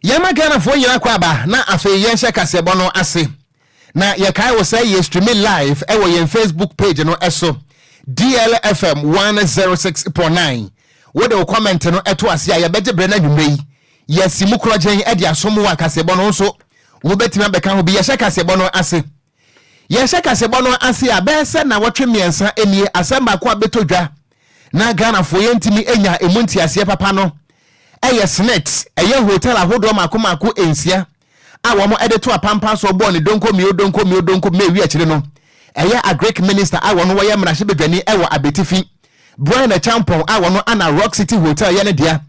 Yama Ghana for Yakwaba, na afe yensha kasebono ase. Na yakai wo say ye streaming live ewo yen Facebook page no eso. DLFM 106.9. Wode wo comment no eto ase ya beje bre na dwumei. Yes mukrojen e dia somo wa kasebono so. Wo betima beka ho bi yesha kasebono ase. Yesha kasebono ase abese na wotwe miensa enie asamba ko abetodwa. Na Ghana for yentimi enya emunti ase papa no. Eye snacks eye hotel ahodo makomako ensia awo mo edeto apampa so bo ne donko me wi akire no eye a Greek minister awo no woye mrahye bedwani ewo abetifi Brian Champon awo no ana Rock City Hotel ye ne dia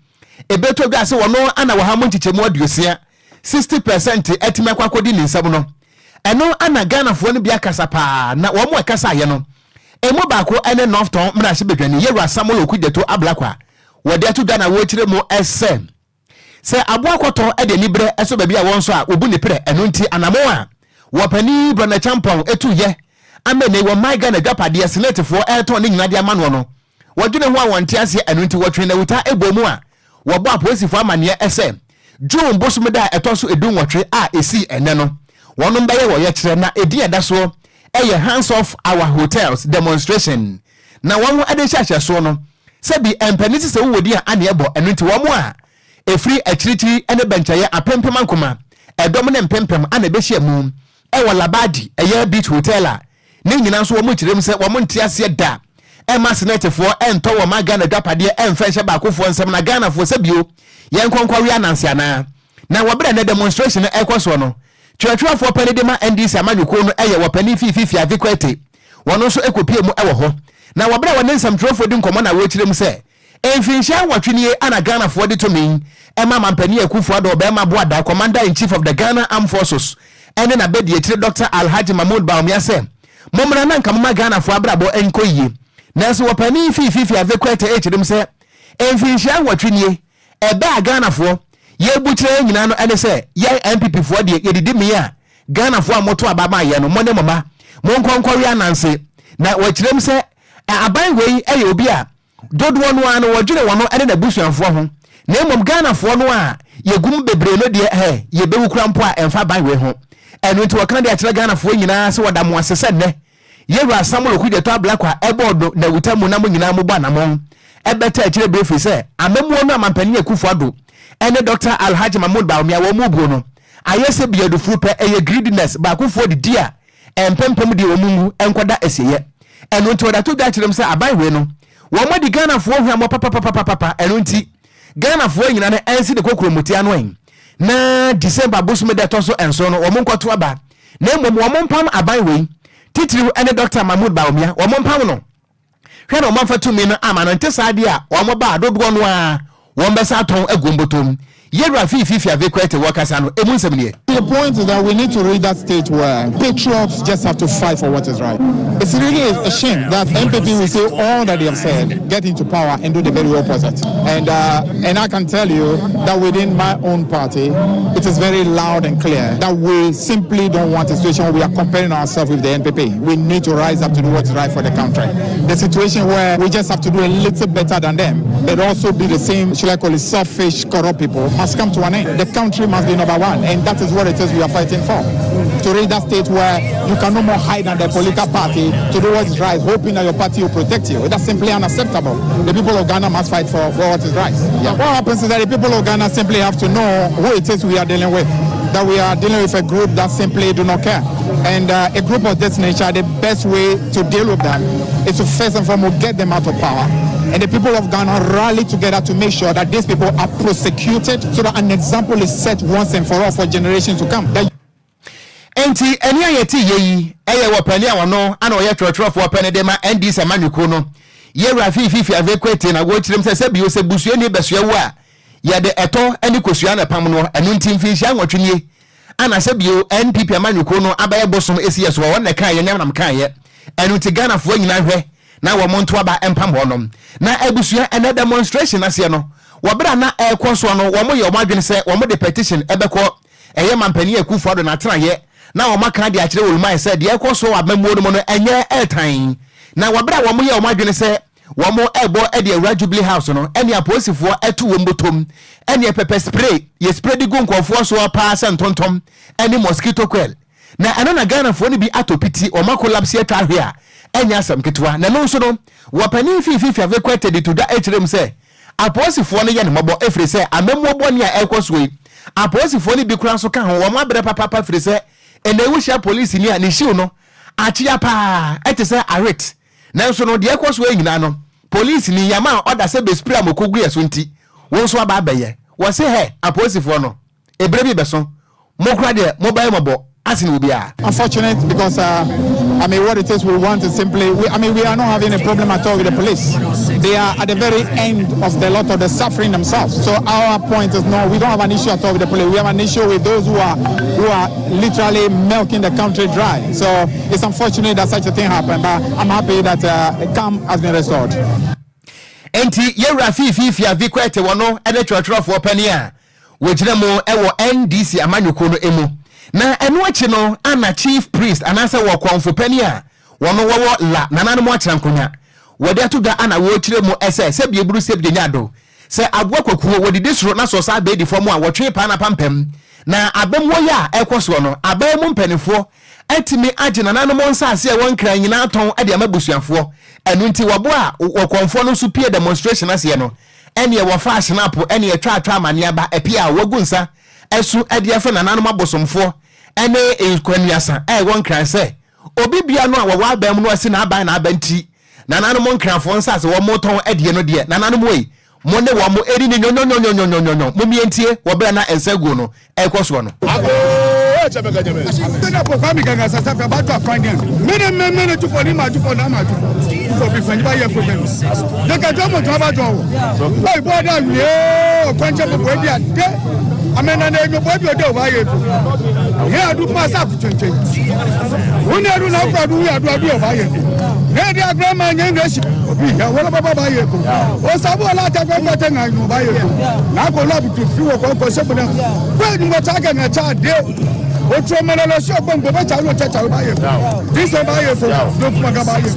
ebeto gwa se wono ana wo ha mo nchichemu aduosia 60% etimekwa kodi ni nsam no eno ana Ghana fo no bia kasa pa na wo mo ekasa ye no emu baako ene Northton mrahye bedwani ye Samuel Okogyeabour ablakwa wode to Ghana wo chire mo ese se aboakoto e de libre eso ba bia won so a obu ne pre eno nti anamo a wo pani Brian Champon etu ye amene wo my Ghana dwapade senate fo eto ne nyina de amano no wodwene ho a wonte ase eno nti wotwe na wuta ebomu a wo bo aposifo amane ese June bosom da eto so edu nwotwe a esi ene no wono mbaye wo ye kire na edi eda so eye hands off our hotels demonstration na won ade hyahye so no sebi empanisi se wodi a ane ebo eno nti wo mo a efri achirichiri ene benchaye apempem ankoma edom ne mpempem ana behia mu ewo labadi eye beach hotel a ne nyina so wo mo kirem se wo mo ntiase da ema senetefo ento wo magana dapade emfenhye baakofo nsem na Ghana fo sebio yen konkwawe ananse ana na wo bere ne demonstration ekoso no twetwefo pani de ma NDC amanyuko no eye wo pani fififi adekwete wono so ekopie mu ewo ho na wo bere wo nsem trofo di nkomo na wo kirem se emfinsha watwenie ana Ghana fo de to me ema mampani akufo ado be ma boada commander in chief of the Ghana Armed Forces ene na bedi etire Dr. Alhaji Mahmoud Baumia se momra na nka mama Ghana fo abrabo enkoyie na so wopani fififi avekwete echirem se emfinsha watwenie ebe a Ghana fo ye buchire nyina no ene se ye MPP fo de yedidi me a Ghana fo amoto ababa ye no mone mama monkonkori ananse na wachirem se aban wei eye obi a dodo no an wodwene wono ene na busuanfo ho na emom Ghana fo no a yegum bebre no de ye bewu krampo a emfa ban we ho eno nti wakana de akire Ghana fo nyina se woda mo asese ne ye Samuel Okogyeabour ablakwa ebodo na wutamu na mo nyina mo banamon ebeta akire brefi se amemu no amampani akufo ado ene Dr. Alhaji Mahmoud Baumia wo mu buo no ayese biadufu pe eye greediness ba akufo de dia empempem de omumu enkoda asiye eno nti woda to da akirem se aban we no wo mo di Ghana fo hwa mo papa eno nti Ghana fo nyina na ensi de kokromuti ano en na December bosume de to so enso no wo mo nkoto aba na emom wo mo mpam aban we titiri ene Dr. Mahmoud Baumia wo mo mpam no hwe no manfa tumi no ama no nte saade a wo mo ba dodo no a wo mbesa ton agombotom yedra fifi avekwete workers no emu nsem. The point is that we need to reach that stage where patriots just have to fight for what is right. It's really a shame that MPP will say all that they have said, get into power and do the very opposite. And I can tell you that within my own party, it is very loud and clear that we simply don't want a situation where we are comparing ourselves with the MPP. We need to rise up to do what's right for the country. The situation where we just have to do a little better than them, but also be the same, should I call it, selfish, corrupt people, must come to an end. The country must be number one, and that is what it is we are fighting for. To reach that state where you can no more hide under a political party to do what is right, hoping that your party will protect you. That's simply unacceptable. The people of Ghana must fight for what is right. Yeah. What happens is that the people of Ghana simply have to know who it is we are dealing with. That we are dealing with a group that simply do not care. And a group of this nature, the best way to deal with them is to first and foremost get them out of power. And the people of Ghana rally together to make sure that these people are prosecuted so that an example is set once and for all for generations to come. Enti eni ayeti yeyi eye wopani awono ana oye trotro opani de ma NDC amanyuko no ye rafi fifi avekwete na wo kirem se bio se busue ni besue wo a ye de eto ani kosua na pam no enu ntim finhia nwotwenie ana se bio NPP amanyuko no abaye bosom esi yeso wo na kan ye nyam kan ye enu ti Ghana fo nyina hwe na wo monto aba empam honom na abusua ene demonstration ase no wo bra na ekoso no wo mo ye wo adwene se wo mo de petition ebeko eye mampani akufo ado na tena ye na wo maka de akire wolumai se de ekoso abamuo no enye eltan na wo bra wo mo ye wo adwene se wamo ebo e de awura Jubilee House no ene aposifoɔ etu wo mbotom ene pepper spray ye spray di gu nkɔfoɔ so pa sɛ ntontom ene mosquito coil na ɛno na Ghana foɔ ne bi atopiti o ma collapse atwa hwe a enya asam ketwa na no nso no wapani fifi ave kwete to da ekyerem sɛ aposifoɔ no ye ne mɔbɔ efiri sɛ amemmobo ne a ɛkɔ so yi aposifoɔ ne bi kura so ka ho wo ma brɛ papa firi sɛ ene wuhia police ni a ne hyiw no achia pa ete sɛ arret nanso no de ɛkɔ so nyina no police ni yama order sɛ be spray am Okogyeabour so nti wo so aba abɛyɛ wo se he aposifoɔ no ebre bi beso mo kura de mobile mobo asini obia. Unfortunate because I mean what it is we want is simply we are not having a problem at all with the police. They are at the very end of the lot of the suffering themselves. So our point is no, we don't have an issue at all with the police. We have an issue with those who are literally milking the country dry. So it's unfortunate that such a thing happened, but I'm happy that calm has been restored. Enti yewra fifi avikwete wono ene twotwofo pani a wogire mo ewo NDC amanyoko no emu na enu achi no ana chief priest anase wo kwonfo pani a wono wo la nanane mo akira nkonya wode atuga ana wo kire mo ese se bie buru se bie nyado se abwa kwakuo wodi disro na so sa be di fom a wotwe pa na pampam na abem wo ya ekoso no abem mpanifo etimi age nanane mo nsa ase e won kran nyina aton e de amabusuafo enu nti wabo a wokonfo no so pie demonstration ase no ene ye wo fa snap ene ye twa amane aba epia wagunsa esu ede afa nanane mabosomfo ene enkwanuasa won kran se obi bia no a wo abam no ase na aban na abanti nanane mo nkranfo nsa ase wo moton ede no de nanane mo yi mo ne wo mo eri ni nyonyonyonyonyonyo mo mientie wo bra na ensago no ekoso no Tena po kwami ganga sasa fa ba to Ocran mene tu for ni ma tu for na ma tu for bi fani ba ye problem de ka to mo to ba to wo bo da ni o kwanche po bo dia de amena na enyo bo bi o de o ba ye to he adu pa sa ku chenchen woni adu na ku adu o ba ye to he dia grandma nya english obi ya wo ba ba ye to o sabu ala ta ko te nga no ba ye to na ko lo bi tu fi wo ko se bo na ko ni mo ta ga na cha de o tro mena lo so gbongbo ba cha lo cha ba ye this ba ye fo do kuma ga ba ye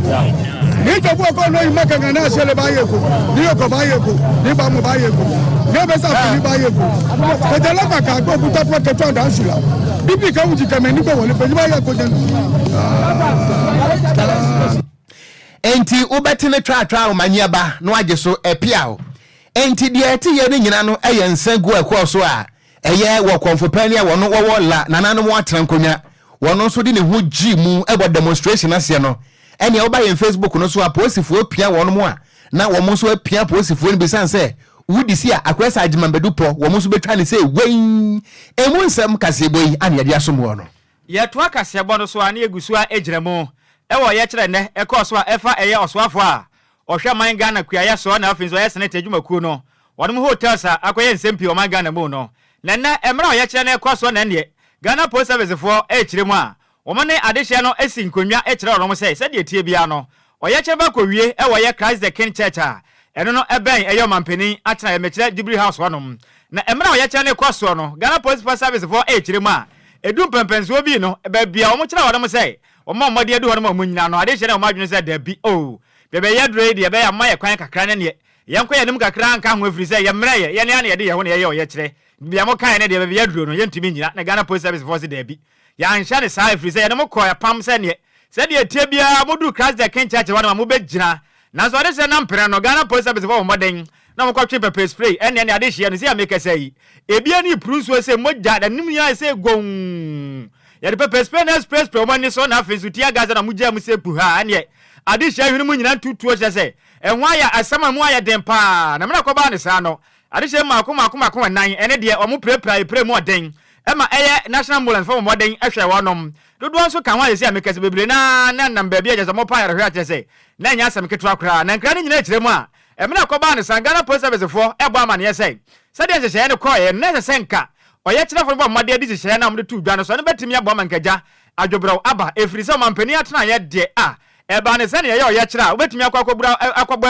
ni to bo ko lo yi maka ga na se le ba ye ko ni ko ba ye ko ni ba mo ba ye ko ni be sa fi ni ba ye ko ko de la ka go bu ta pro ke to da shula bibi ka wuji ka me ni ko wole pe ni ba ye ko de enti ubetine twa omanyaba no age so epiao enti de eti ye ni nyina no eye nsangu ekoso a eye wo konfopania wono wo la nanano mo atrankonya wono so di ne ho gi mu ebo demonstration ase no ene wo ba ye Facebook no so aposifo apia wono mo a na wo mo so apia aposifo ni bisan se wudi si a akwesa agimambedu po wo mo so betwa ne se wein emu nsam kaseboi ane ye asom wono ye to akasebo no so ane egusu a ejiremo ewo ye kire ne ekoso a efa eye osoafo a ohwe man Ghana kuaye so na afin so ye senate adwumakuo no wono hotels a akoye nsempi o man Ghana mo no nana emra o ye kire ne ekoso na ne Ghana Police Service for kire mu a wo ne adehye no esi nkonwa kire oro se de tie bia no o ye kire ba kowie ewo ye Christ the King Church a eno no eben eyo mampeni atena ye mekire Jubilee House wonom na emra o ye kire ne ekoso no Ghana Police Service for kire mu a edum pempenso bi no ba bia wo kire wonom se o ma mmode adu wonom amunyina no adehye na o madwene se da bi o bebe ye dre de be ya ma ye kwan kakra ne ne yenko ye nim kakra nka ho afiri se ye mre ye ne ane ye de ye ho ne ye o ye kire bia mo kan ne de bebe ye dro no ye ntimi nyina na Ghana Police Service Force da bi ya anhya ne sa afiri se ye ne mo koya pam se ne se de tie bia modu Christ the King Church wonom mo be gina na so de se na mpere no Ghana Police Service Force moden na mo kwatwe pepper spray ene ne adehye no se ya make say ebia ni pruso se moja da nim ya se gon ya de pepper spray na spray mo ni so na afiri tia gaza na moja mu se pu ha ane adehye hwene mu nyina tutuo se enwa ya asama mu aya dempa na mena ko ba ne sa no adehye makoma nan ene de omo pre mu oden ema eye national ambulance for moden ehwe wonom dodo nso kan wa yesi amekase bebre na namba bia je mo pa ya hwe atese na nya asam keto akra na nkra ne nyina ekire mu a emena ko ba ne sa Ghana Police Service for ebo ama ne yesai sade yeshe ne ko ye ne senka oye kire fo mode adi yeshe na mo tu dwa no so ne betimi abo mankaja adwobro aba efiri se mampani atena ye de a eba ne sane ye oye kire a obetimi akwa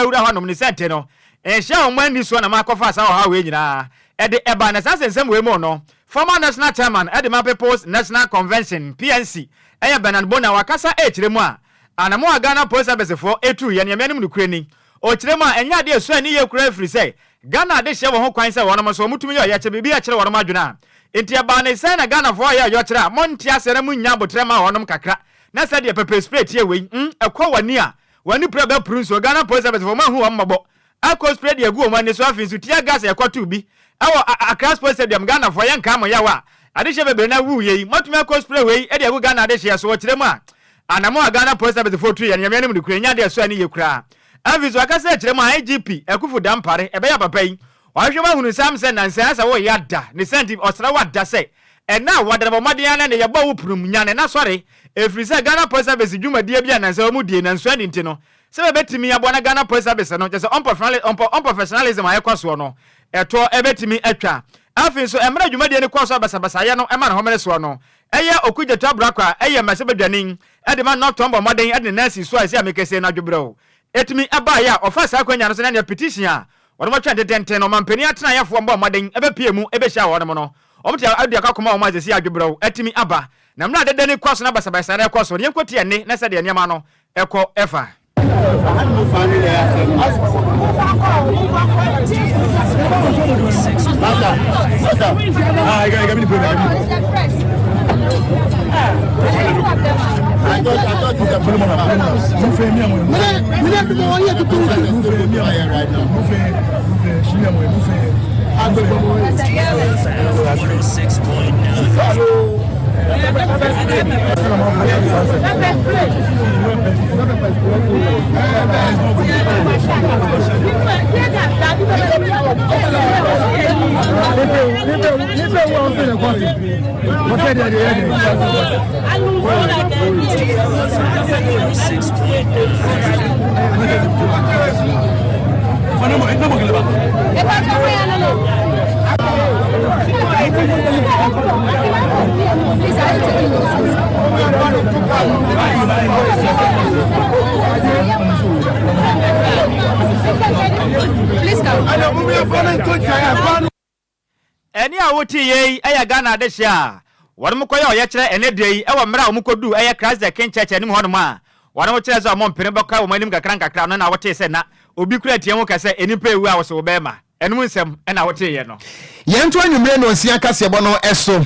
awura honom ne sente no ehia o mani so na makofa sa o ha we nyina ede eba ne sensem we mu no former national chairman Edema People's National Convention PNC Benan Bona wakasa kire mu a anamo Ghana Police Service for etu ye ne menim no kurani ochirema enya de so ani ye kura free say Ghana de hye wo ho kwan say wono so mutumi ye che bibi a kire wono adwena enti aba ne say na Ghana fo ye yo kire monti asere munya botrema wonom kakra na say de pepper spray tie we ekwa wani a wani prebe prunso Ghana police service fo ma hu mabo akọ spray de agu o mani so afin so tia gas ekwa bi ewo Accra Sports Stadium Ghana fo ye nka mo yawa ade hye bebe na wu ye matumi akọ spray we e de agu Ghana de hye so wo kire mu a anamo Ghana police service fo tu ye nyame ne mu de kura nya de so ani ye kura aviso akase kire mu IGP ekufu dampare ebe ya papa yi wahwema hunu samsen na nsansa wo yada ne senti osra wada se ena wadaba maden na ne yebo wo prum nyane na sori efiri se Ghana police service dwumadie bia na nsa mu die na nso ani ntino se betimi abo na Ghana police service no just unprofessionalism ayekwaso no eto ebetimi atwa afin so emra dwumadie ne kwaso basabasa ye no ema na homere so no eye Okogyeabour Ocran eye masebedwanin ede ma not tombo maden ede nasi so ase amekese na dwobrɛw etimi aba ya ofasa akwanya no se na petition a wọ́n mọ̀ twẹ́ tẹ́tẹ́ no mampeni atena yɛfoɔ mbɔ mmɔden ɛbɛpie mu ɛbɛhyia wɔn mo no wɔn te adi akakoma wɔn azesi adwobrɛw ɛtimi aba na mmerɛ adeda ne kɔ so na basabasa na ɛkɔ so ne nkɔ tie ne na sɛ deɛ nneɛma no ɛkɔ ɛfa I thought it's a problem. Eni a woti ye eya Ghana de hia won mo koye oye kire ene de yi ewo mra wo kodu eye Christ the King Church anim hono ma won mo kire zo mo mpene beka wo manim kakra no na wote se na obi kura tie mo kase enipa ewu a wo se wo be ma enum nsem na wote ye no yento anwumre no nsia kase bo no eso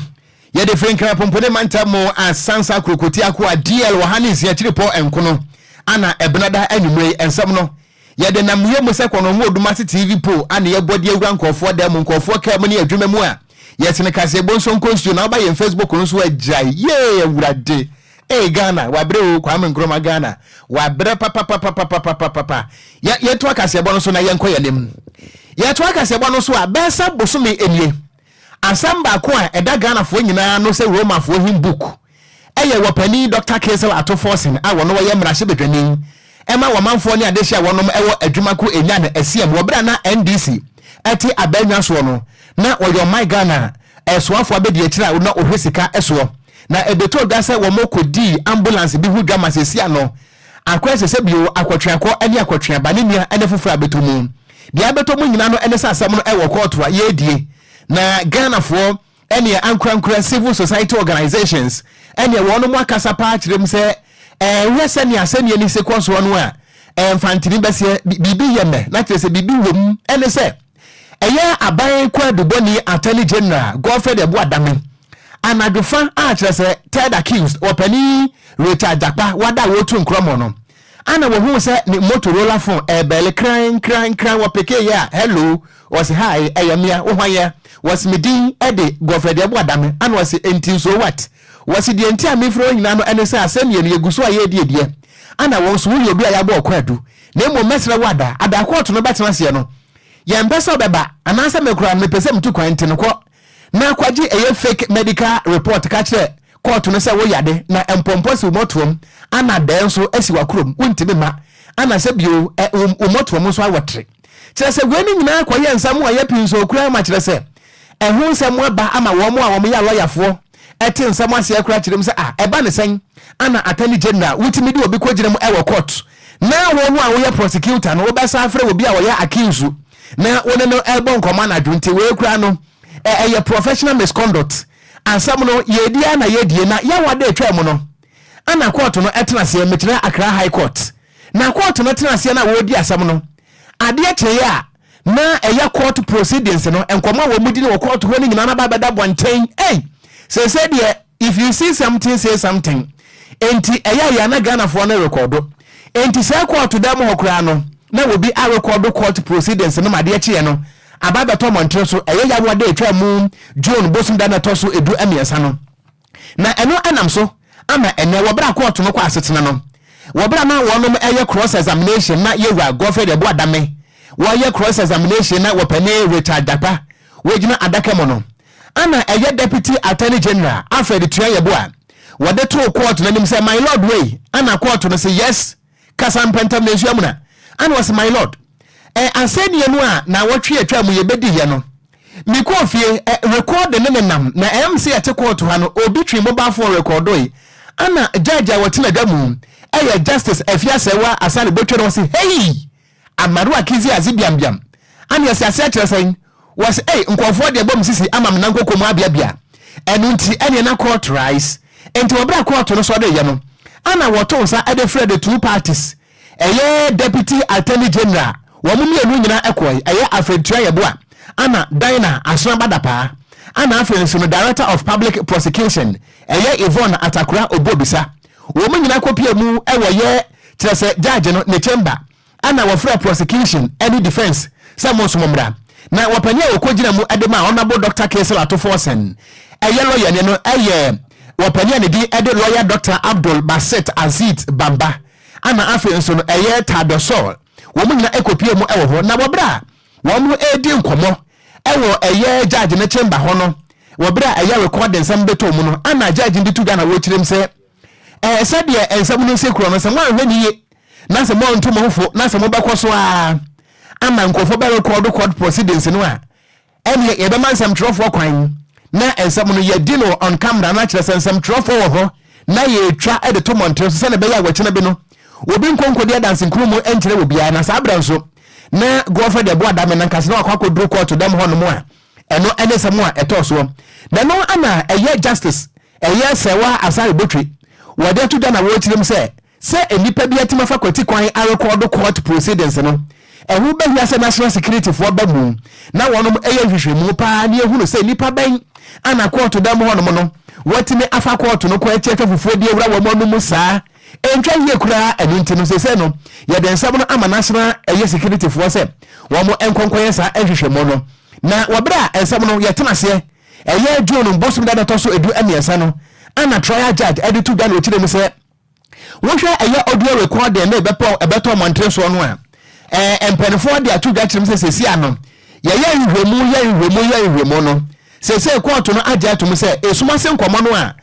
ye de frenkra pompone mantamo asansa krokoti akwa DL wahane nsia kire po enkono ana ebenada anwumre ensem no ye de namye mo se kono mo odumase TV po ana ye bodi egwa nkofo dem nkofo ka mo ne adwuma mu a ye tene kase bo nso nkonstu na ba ye Facebook no so ajai ye awurade Ghana wabre o kwa menkroma Ghana wabre papa ye to akase bo no so na ye nko yanem ye to akase bo no so a besa bosome enie asamba ko a eda Ghana fo nyina no se Roma fo him book eye wopani Dr. Kesel Atoforsen a wono ye mrahye bedwanin ema wamanfo ne adehia wonom ewo adwumako enya na asiem wobra na NDC ati abanwa so no na oyo my Ghana esoafo abedi akira na ohwesika eso na ebeto dase wo mokodi ambulance bi hu dwama sesia no akwese se bio akwotweako ani akwotwea banenia ene foforo abetomu dia abetomu nyina no ene sasam no ewo court wa yedie na Ghana fo ene ankrankra civil society organizations ene wono mu akasa pa kirem se wesani asani ni se konso no a mfantini bese bibi yeme na kirese bibi wom ene se eye aban Kwadwo Attorney General Godfred Ebuadame anadofa a kirese third accused opani Richard Japa wada wotu nkromo no ana wo hu se ni Motorola phone ebele kran wopeke ya hello was hi ayamia wo hwan was medin ede Godfred Ebuadame ana was enti so what was the enti amifro nyina no ene se asem ye yeguso aye die ana wo so wo obi ayabo Okwadwo na mo mesra wada ada court no betena se no ye mpesa obeba anansa mekura mepese mtu kwante no ko na kwaji eye fake medical report ka kire court no se wo yade na empomposi umotom ana denso asiwakurom wontime ma ana se bio umotom so awotre kire se gweni nyina kwaye nsam wa ye pinso okura ma kire se ehu nsam aba ama wo mo a wo ya lawyerfo eti nsam ase akura kire se eba ne sen ana Attorney General wutimi de obi kwogire mu ewo court na wo no a wo ye prosecutor no wo besa afre obi a wo ya accuse na wone no elbo nkoma na dwunte we kura no eye professional misconduct ansam no yedia na yedie na ya wade etwa no ana court no etena se metira Accra High Court na court no etena se na wodi asam no adeɛ kyerɛ na ɛyɛ court proceedings no enkwama wo mudi no court ho ni nyina na ba bɛda bɔnten say deɛ if you see something say something enti ɛyɛ ya na Ghana for no record enti say court da mo hokra no na obi a record court proceedings no ma adeɛ kyerɛ no aba bɛtɔ montre so ɛyɛ ya wode etwa mu June bosum da na toso edu amiɛsa no na ɛno anam so ama ɛnɛ wɔbra court no kɔ asetena no wɔbra na wɔnom ɛyɛ cross examination na yɛwura Godfrey Ebo Adame wɔyɛ cross examination na wɔpɛne Richard Dapa wɔgyina adaka mu no ana ɛyɛ deputy attorney general Alfred Tuyayebo a wɔde to court na nim sɛ my lord way ana court no say yes kasam pentam na esuamu na ana wɔse my lord asɛnniɛ no a na wɔtwe atwa mu yɛbɛdi yɛ no mikofie record ne nam na MC ate court ha no obi twi mobile phone record yi ana judge a wɔtena da mu ɛyɛ justice Afiasewa asane botwe no wɔse hey amaru akizi azibiambiam ana yɛse ase kyerɛ sɛn wɔse nkɔfoɔ de bom sisi amam na nkokomu abiabia ɛno nti ɛne na court rise enti wɔbra court no so de yɛ no ana wɔto nsa ɛde frɛ the two parties ɛyɛ deputy attorney general wɔn mmienu nyina ɛkɔɛ ɛyɛ Alfred Tuyayebo a ana Dina Asrabadapa ana afenso no director of public prosecution ɛyɛ Yvonne Atakura Obobisa wɔn nyina kopia mu ɛwɔ yɛ kyerɛsɛ judge no ne chamber ana wɔfrɛ prosecution any defense some somomra na wɔpanya Okogyeabour mu edema honorable Dr. Kesel Atoforsen ɛyɛ lawyer ne no ɛyɛ wɔpanya ne di ɛde lawyer Dr. Abdul Basit Aziz Bamba ana afenso no ɛyɛ Tadosol wɔn nyina ekopia mu ɛwɔ hɔ na wɔbra wɔn edi nkɔmɔ ɛwɔ ɛyɛ judge ne chamber hɔ no wɔbra ɛyɛ recording nsɛm beto mu no ana judge ndi tu Ghana wɔ kyerem sɛ sɛdeɛ nsɛm no sekuro no sɛ mo ahwɛ niye na sɛ mo nto mo hofo na sɛ mo bɛkɔ so a ama nkɔfo bɛ record court proceedings no a ɛne yɛbɛma nsɛm trɔfoɔ kwan na nsɛm no yɛdi no on camera na kyerɛ sɛ nsɛm trɔfoɔ wɔ hɔ na yɛtwa ɛde to montre so sɛ ne bɛyɛ awɔkyena bi no obi nkonkodi adanse nkuru mu ɛnkyerɛ wɔ biara na saa abra nso na Godfrey Ebo Adame na nkase na akɔ duro court dam hɔ no mu a ɛno ɛne sɛm a ɛtɔ so na no ana ɛyɛ justice ɛyɛ Sewa Asare Botwe wɔde to da na wɔkyerɛm sɛ enipa bi atima fa kwati kwan a record court proceedings no ɛho bɛhia sɛ national security for ba mu na wɔnom ɛyɛ hwehwɛmu paa ne ehunu sɛ nipa bɛn ana court dam hɔ no no wɔtime afa court no kɔ ɛkyɛ fufuo die wura wɔ mo no mu saa entwa yie kura ɛno nti no sɛ no yɛde nsɛm no ama national ɛyɛ security for sɛ wɔn mo enkonkɔyɛ saa ɛhwehwɛmu no na wɔbra nsɛm no yɛtena seɛ ɛyɛ June bosom da to so edu amiɛsa no ana trial judge ɛde to Ghana wɔkyerɛ mu sɛ wɔhwɛ ɛyɛ audio recording na ɛbɛtɔ montre so no a mpanifo de ato dwa kyerɛ mu sɛ sɛsi ano yɛyɛ nhwɛmu no sɛsɛ court no agye ato mu sɛ esuma se nkɔmɔ no a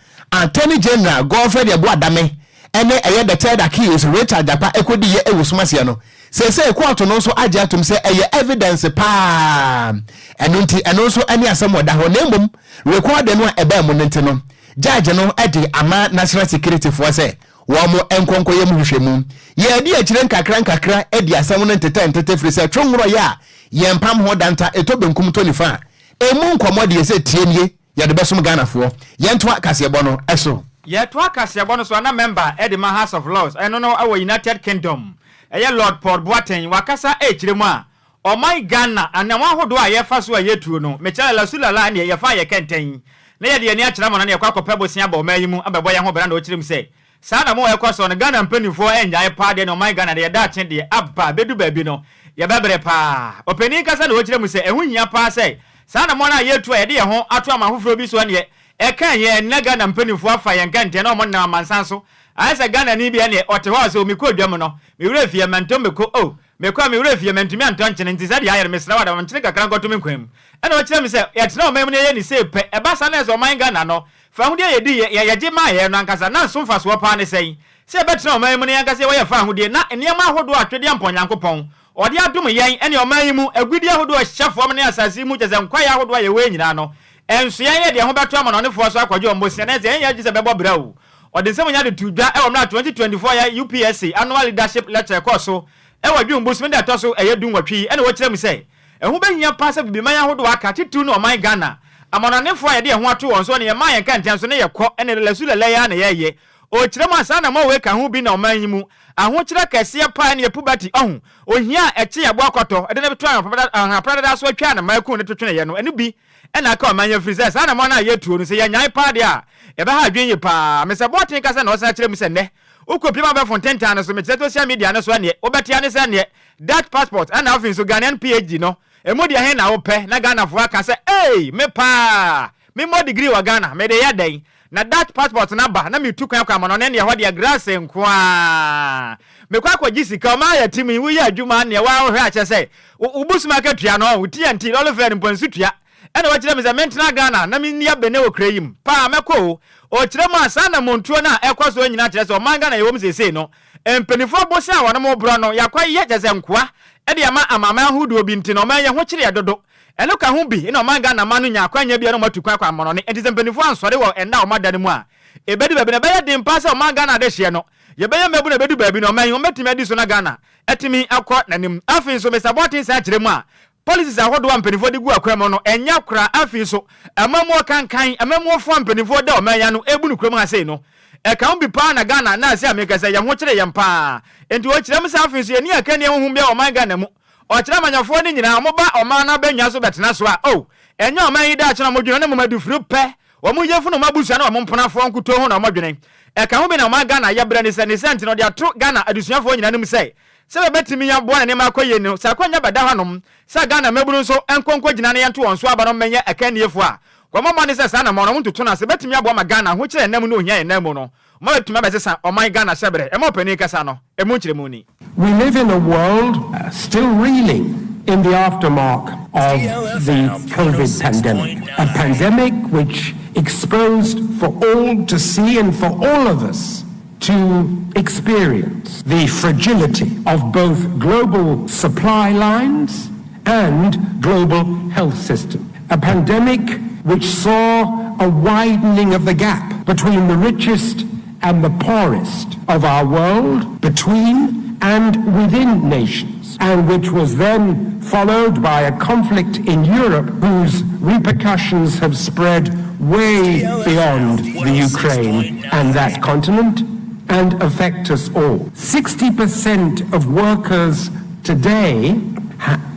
attorney general Godfrey Ebo Adame ɛne ɛyɛ the third accused Richard Dapa ekodi yɛ ewusuma sia no sɛsɛ court no so agye ato mu sɛ ɛyɛ evidence paa ɛno nti ɛno so ɛne asɛm wɔda hɔ na mmom recording no a ɛbɛn mu no nti no judge no ɛde ama national security for sɛ wɔn mo enkonkoyɛ mu hwehwɛmu yɛde akyire nkakra ɛde asɛm no ntete firi sɛ twonworo yɛ a yɛmpam ho danta ɛtɔ benkum to nifa emu nkɔmɔ de yɛsɛ tie nie yɛde bɛsom Ghanafoɔ yɛntoa kaseɛbɔ no ɛso yɛtoa kaseɛbɔ no so ana member ɛde ma House of Lords ɛno no ɛwɔ United Kingdom ɛyɛ Lord Paul Boateng wakasa ɛkyire mu a ɔman Ghana anam ahodoɔ a yɛfa so a yɛtuo no mekyerɛ la sulala ne yɛfa yɛ kɛntɛn na yɛde yɛni akyerɛ mo na yɛkɔ akɔpɛ bosia ba ɔman yi mu abɛbɔ yɛn ho bɛra na ɔkyerɛ mu sɛ saa na mo ɛkɔ so no Ghana mpanimfoɔ ɛnyae paa de no ɔman Ghana de yɛda akye de aba bedu baabi no yɛbɛbrɛ paa ɔpanin kasa na ɔkyerɛ mu sɛ ɛho nyia paa sɛ saa na mo na yɛtu a yɛde yɛn ho ato ama foforɔ bi so ne ɛka yɛ na Ghana mpanimfoɔ afa yɛn kɛntɛn na ɔmo nam amansan so ayɛ sɛ Ghana ni bi ne ɔte hɔ sɛ omikɔ dwam no mewura fie mantom mekɔ mekɔ mewura fie mantumi antɔ nkyene nti sɛ de ayɛ mesra wada nkyene kakra nkɔto me nkwam ɛna ɔkyerɛ me sɛ yɛtena ɔman mu ne yɛ ne sɛ pɛ ɛba sa na ɛsɛ ɔman Ghana no fa ho de yɛdi yɛgye ma yɛ no ankasa na nso mfa so paa ne sɛn sɛ ɛbɛtena ɔman mu ne ankasa wɔyɛ fa ho de na nneɛma ahodoɔ atwede ampɔnyankopɔn ɔde adom yɛn ɛne ɔman yi mu agudi ahodoɔ hyɛfoɔ ne asase mu kyɛ sɛ nkwae ahodoɔ yɛ wɔ nyinaa no ɛnso yɛn yɛ de ho bɛto ama no ne foɔ so akɔgye ɔmbɔsia na sɛ yɛn yɛ gye sɛ bɛbɔ bra wo ɔde nsɛm nya de to dwa ɛwɔ mra 2024 yɛ UPSC annual leadership lecture kɔ so ɛwɔ dwum bosom de atɔ so ɛyɛ dum watwi ɛne wɔkyerɛ mu sɛ ɛho bɛhia pa sɛ bibiman ahodoɔ aka titu no ɔman Ghana amanɔnefoɔ yɛde ɛho ato wɔn so ne yɛma yɛn kɛntɛn so ne yɛkɔ ɛne lesulele ya ne yɛyɛ o kire mo asa na mo we ka ho bi na o man yimu aho kire kase pa na puberty ohun ohia eche yabo akoto ede na beto anhaprada so atwa na maku ne twetwene ye no ene bi ena ka o man ya freezer sa na mo na ye tuo no se ye nyan pa de a ye ba ha dwen ye pa me se botin kase na o sa kire mu se ne ukopia ma be fonten so me kire social media na so ne obetia ne se ne that passport and afin so Ghanaian PhD no emo dia he na wo pe na Ghana fo aka se eh me pa me mo degree wa Ghana me de ya den na that passport na ba na me tu kwan kwa no ne ne ho de grass nkwa me kwa kwa jisika o ma ya timi wu ya adwuma ne wa hwe a che se ubusuma ka tua no wo TNT all of them ponsu tua ena wa kire me se mentina Ghana na me nia bene wo krayim pa meko o kire mo asa na montuo na ekoso nyina kire se o man Ghana yewom sese no empenifo bosi a wana mo bro no yakwa ye kese nkwa e de ama amama ahudu obi ntino man ye ho kire dodo eno ka ho bi ina man Ghana manu nya akwa nya bia no matukwa kwa mono ne enti empenifo ansore wo ena o madane mu a ebedu babi na be ye dem pass o man Ghana de hye no ye be ye mebu na bedu babi no man yo metimi adi so na Ghana etimi akọ nanim afin so mesabotin sa kire mu a policies ahodo ampenifo de gu akwam no enya kra afin so amamu kankan amamu fo ampenifo de o man ya no ebu nu krom ha sei no e ka bi pa na Ghana na se ameka se ye ho kire ye mpa enti o kire msa afin so ye ni aka ni ehun bia o man Ghana mu o kire manyafo ni nyina mo ba o man na benya so betena so a o enya o man yi da kire mo dwene ne mo madu furu pe o mo yefu no mabusa na o mo mponafo nkuto ho na o mo dwene e ka ho bi na o man Ghana ya bra ni se ni sent no de atro Ghana adusuafo nyina nim se se betimi ya bo na ne makoye no sa kwanya bada hanom sa Ghana maburu so enkonko gina ne yanto won so aba no menye aka ni efu a kwamama ne se sa na mo no ntutu na se betimi abo ma Ghana ho kire nam no ohia enam no mo betimi abesesa o man Ghana sebre e mo pani kasa no e mo kire mu ni. We live in a world still reeling in the aftermath of the COVID pandemic, a pandemic which exposed for all to see and for all of us to experience the fragility of both global supply lines and global health system. A pandemic which saw a widening of the gap between the richest and the poorest of our world, between and within nations, and which was then followed by a conflict in Europe whose repercussions have spread way beyond the Ukraine and that continent and affect us all. 60% of workers today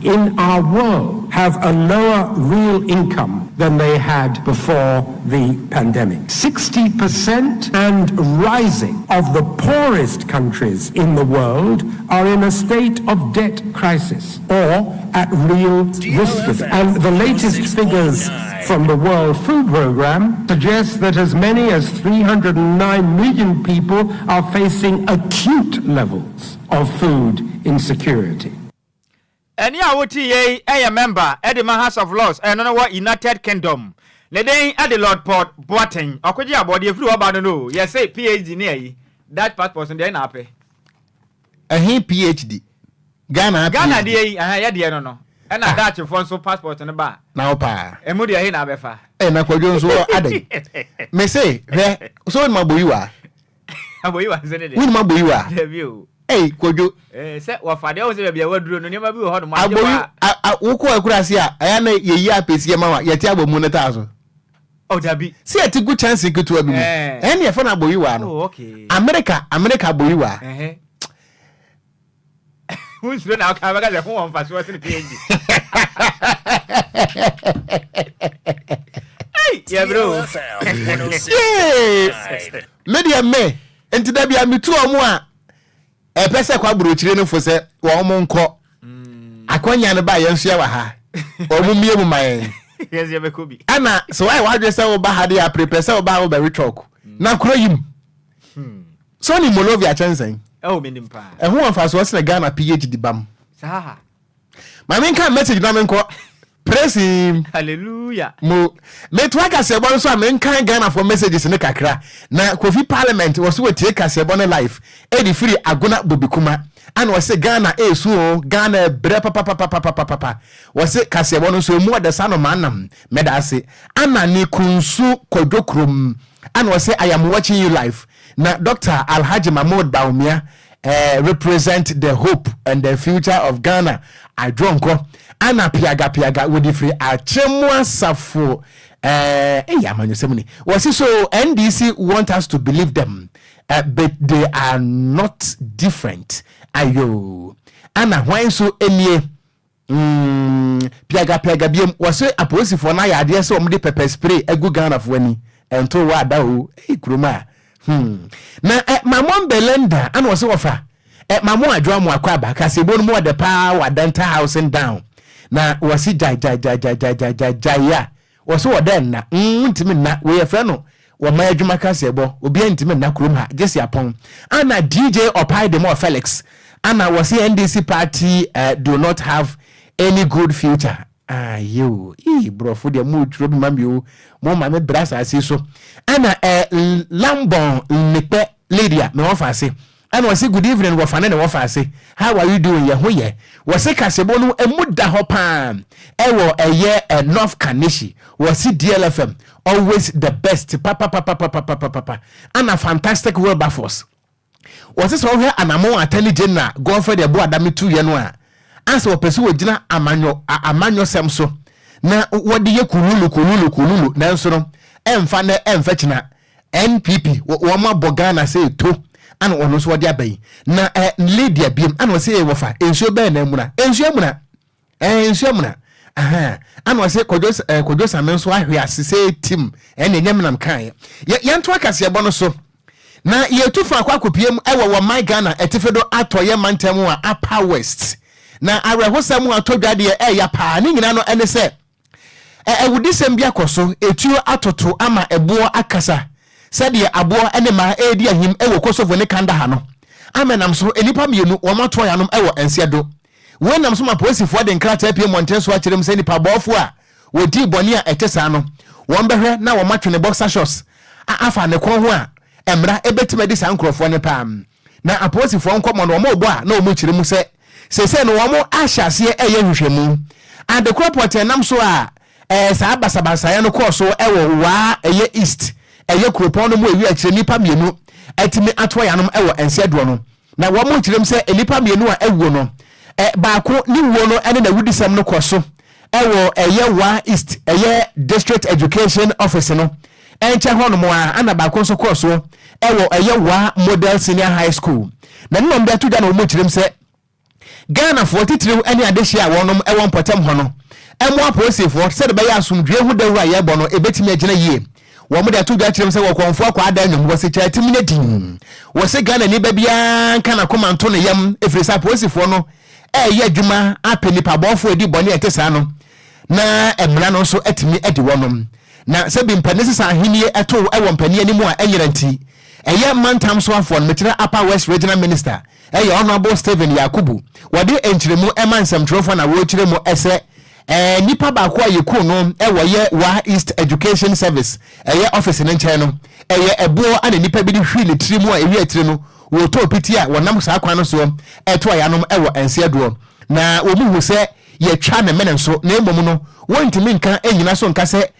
in our world have a lower real income than they had before the pandemic. 60% and rising of the poorest countries in the world are in a state of debt crisis or at real risk of it. And the latest figures from the World Food Programme suggest that as many as 309 million people are facing acute levels of food insecurity. Any awoti a member at the House of Lords and no United Kingdom. Le den at the Lord Port Boateng. Okogyeabour the flew about no. Yes, say PhD near that passport and then happy. A PhD. Ghana de ya no. And I got your phone so passport in the bar. Now pa. E mo dia he na befa. E na Kwadwo so ade. Me say, so in Maboyiwa. Maboyiwa se ne de. Win Maboyiwa. Review. Hey, Kwadwo. Se wa fade o se bia waduro no niam bi ho no ma. Aboyi wo ko akurase a aya na yeyi apesi ma wa yeti abomu ne ta so. Oh dabi. See ati good chance ketu abi mu. En ye fa na Aboyiwa no. Oh okay. America Aboyiwa. Who's doing now? Can I get the phone for what's in the PhD? Hey, yeah, bro. Yes. Media me. Enti da bia metu omo a e pese kwa burochire no fo se wo mo nko. Akwanya ne ba ye nso ya wa ha. Omo mie mu man. Yes, ya be kobi. Ana so why wadwe se wo ba ha dey prepare se wo ba wo be talk. Na kro yim. So ni Molovia chansen. Oh, minimpa. And who wants us to Ghana PhD bam? Saha. My main can message na menko. Praise him. Hallelujah. Mo me to aka se bon so men kan Ghana for messages ne kakra. Na Kofi Parliament was we take ase bon life. E di free agona bobikuma. And was say Ghana so Ghana bre papa. Was say kase bon so mu de sano manam. Meda say ana ni kunsu kodokrom. And was say I am watching you live. Now, Dr. Alhaji Mahmoud Baumia represent the hope and the future of Ghana. I drunk Anna Piaga with the free Achemwa Safo Amanyosemuni. Was so NDC want us to believe them, but they are not different. Ayo. Ana why so any piaga biem was a policy for na ya de so omde pepper spray egu Ghana for ani ento wa da o kuruma na mamon belenda and was offer mamo adwa mo akwaba kasebo no mo de pa wa denta housing down na wasi jaya was so den na ntimi na we fe no wo ma adwuma kasebo obi ntimi na kurum ha jesi apon ana DJ Opai de Mo Felix ana wasi NDC party do not have any good future. You bro for the mood trouble mammy mo mame brasa say so ana lambon nepe lydia me offer say and was say good evening wo fane na wo fa say how are you doing ye ho ye was say kasebo no emuda ho pam ewo eye North Kanishi was see DLFM always the best papa and a fantastic Wilberforce was this all here anamo attorney general go for the boy adami 2 year no a ansa opese wogina amanyo semso na wode ye kululu na nso no emfa na emfa china NPP wo ma bogana say to ana ono so wode abai na Lydia biem ana wo say wofa ensuo be na muna ensuo muna aha ana wo say Kwadwo Sammy nso ahwe asese team ene nyamnam kan ye nto akase ebo no so na ye tufa akopiem ewo wo my Ghana etifedo atoye mantem a Upper West na arehosam atodwade ya pa ni nyina no ene se ewudisem bia koso etuo atoto ama ebo akasa sede abo ene ma edi ahim ewo kosofo ne kanda ha no amenam so enipa mienu wo mato ya no ewo ensedo wenam so ma posifo de nkrata pie montenso a kirem se nipa bofo a wodi boni a etesa no won behwe na wo matwene boxer shorts afa ne kon ho a emra ebetimedi sankrofo ne pam na aposifo nkomo no mo bo a na o mu kirem se no wamo ahyase eye hwehwemu adekro porte nam so a saa basabasa ya no koso ewo wa eye east eye kropon no mo ewi akire nipa mienu atimi atwa ya no ewo ensedo no na wamo kirem se nipa mienu a ewo no baako ni wo no ene na wudisam no koso ewo eye wa east eye district education office no enche ho no mo a ana baako so koso ewo eye wa model senior high school na nnom da tuja na mo kirem se Ghana 43 any adehia wonom ewon potem ho no emo aposefo se de be ya asumdwe hu dawura ye bo no ebetimi agina yie wo mo de to dwa kirem se wo konfo akwa ada nwom wo se chatim ne din wo se Ghana ni ba bia kana komanto no yam efrisa aposefo no ye adwuma apeni pa bofo edi bone etesa no na emra no so atimi edi wonom na se bi mpanese sa ahenie eto ewon pani animu a enyeranti eye mantam so afo no metira Upper West Regional Minister Honorable Stephen Yakubu wade enchiremu emansam trofo na wo chiremu ese nipa ba kwa yeku no ye wa East Education Service office ne nchen no ebuo ana nipa bi di hwi ne trimu a ewi atire no wo to piti a wonam sa akwan no so eto ayanom ensedo na omu hu se ye twa ne menen so na emom no wontimi nka enyina so nka se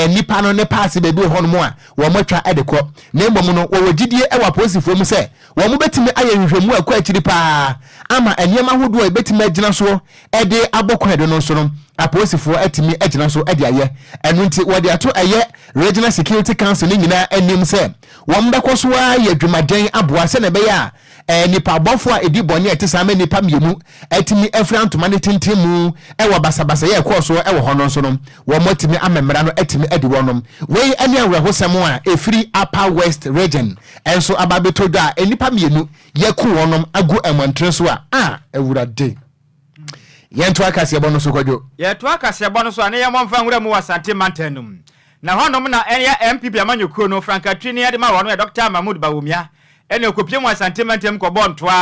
nipa no ne pass be bi ho no mo a wo matwa edekọ na emom no wo gidie ewa posifo mu se wo mo betimi aye hwehwemu akọ akiri pa ama eniema hodo betimi agina so ede abokọ edo no so no aposifo atimi agina so ede aye enu nti wo de ato aye Regional Security Council ni nyina anim se wo mbekọ so a ye dwumaden aboa se na be ya nipa bofo a edi boni etesa me nipa mienu atimi afrantoma ne tintimu ewo basabasa ye koso ewo hono so no wo motimi amemra no atimi edi wonom we ani awrehosem a efiri Upper West Region enso ababeto da nipa mienu ye ku wonom agu amantre so a ewurade yento akase bono so Kwadwo yeto akase bono so ane ye momfa nwura mu wasante mantanum na honom na enya MPP amanyokuo no Frankatrini ade ma wono Dr. Mahmoud Bawumia ene okopie mu asantemantem ko bontwa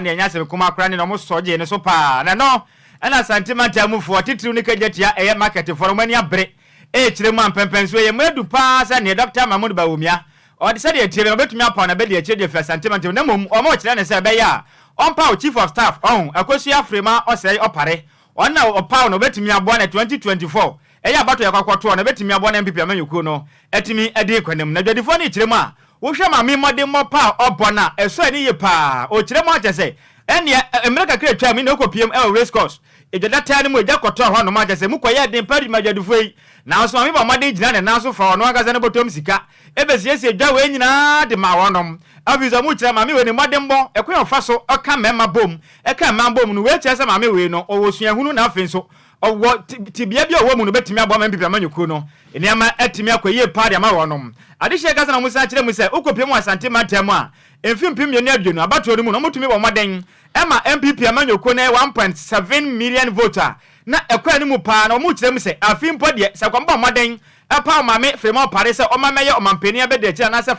na enya se kuma akra ne no soje ne so pa na no ena asantemantem fo titiri ne kajetia eye market for mani abre kire mu ampempenso ye madu pa sa ne Dr. Mahmoud Bawumia o de se de tire no betumi apa na be de kire de fa asantemantem na mom o ma kire ne se be ya onpa o chief of staff akosu afrima o se opare onna opa no betumi aboa na 2024 eye abato yakwakoto na betumi aboa na MPP amanyokuo no etimi ade kwanem na dwadifo ne kire mu a wohwe ma me modem mopa obona eso ani ye pa o kire mo agese ene America kire twa me na okopiem race course edwada ne mu eja koto ho no ma jese mu koye den padi madwadufo yi na so mame ba made gina ne na so fa no agaza ne botom sika ebesiesie edwa we nyina de ma wonom avizo mu kire mame we ne modembo ekwe ofa so oka mema bom eka mema bom no we kire se mame we no owosuahunu na afen so owo tibia bia owo mu no betimi abo ma mpipia manyuku no eniama etimi akoye padi ama wonom adehye gaza na musa kire mu se ukopiem asante matem a emfimpim yoni aduonu abato mu no mutumi bo moden ema MPP amanyoko na 1.7 million voter na ekwa ni mu pa na mu kire mu se afimpo de sakwamba moden epa mame frema pare se o mameye o mampeni abede kira na se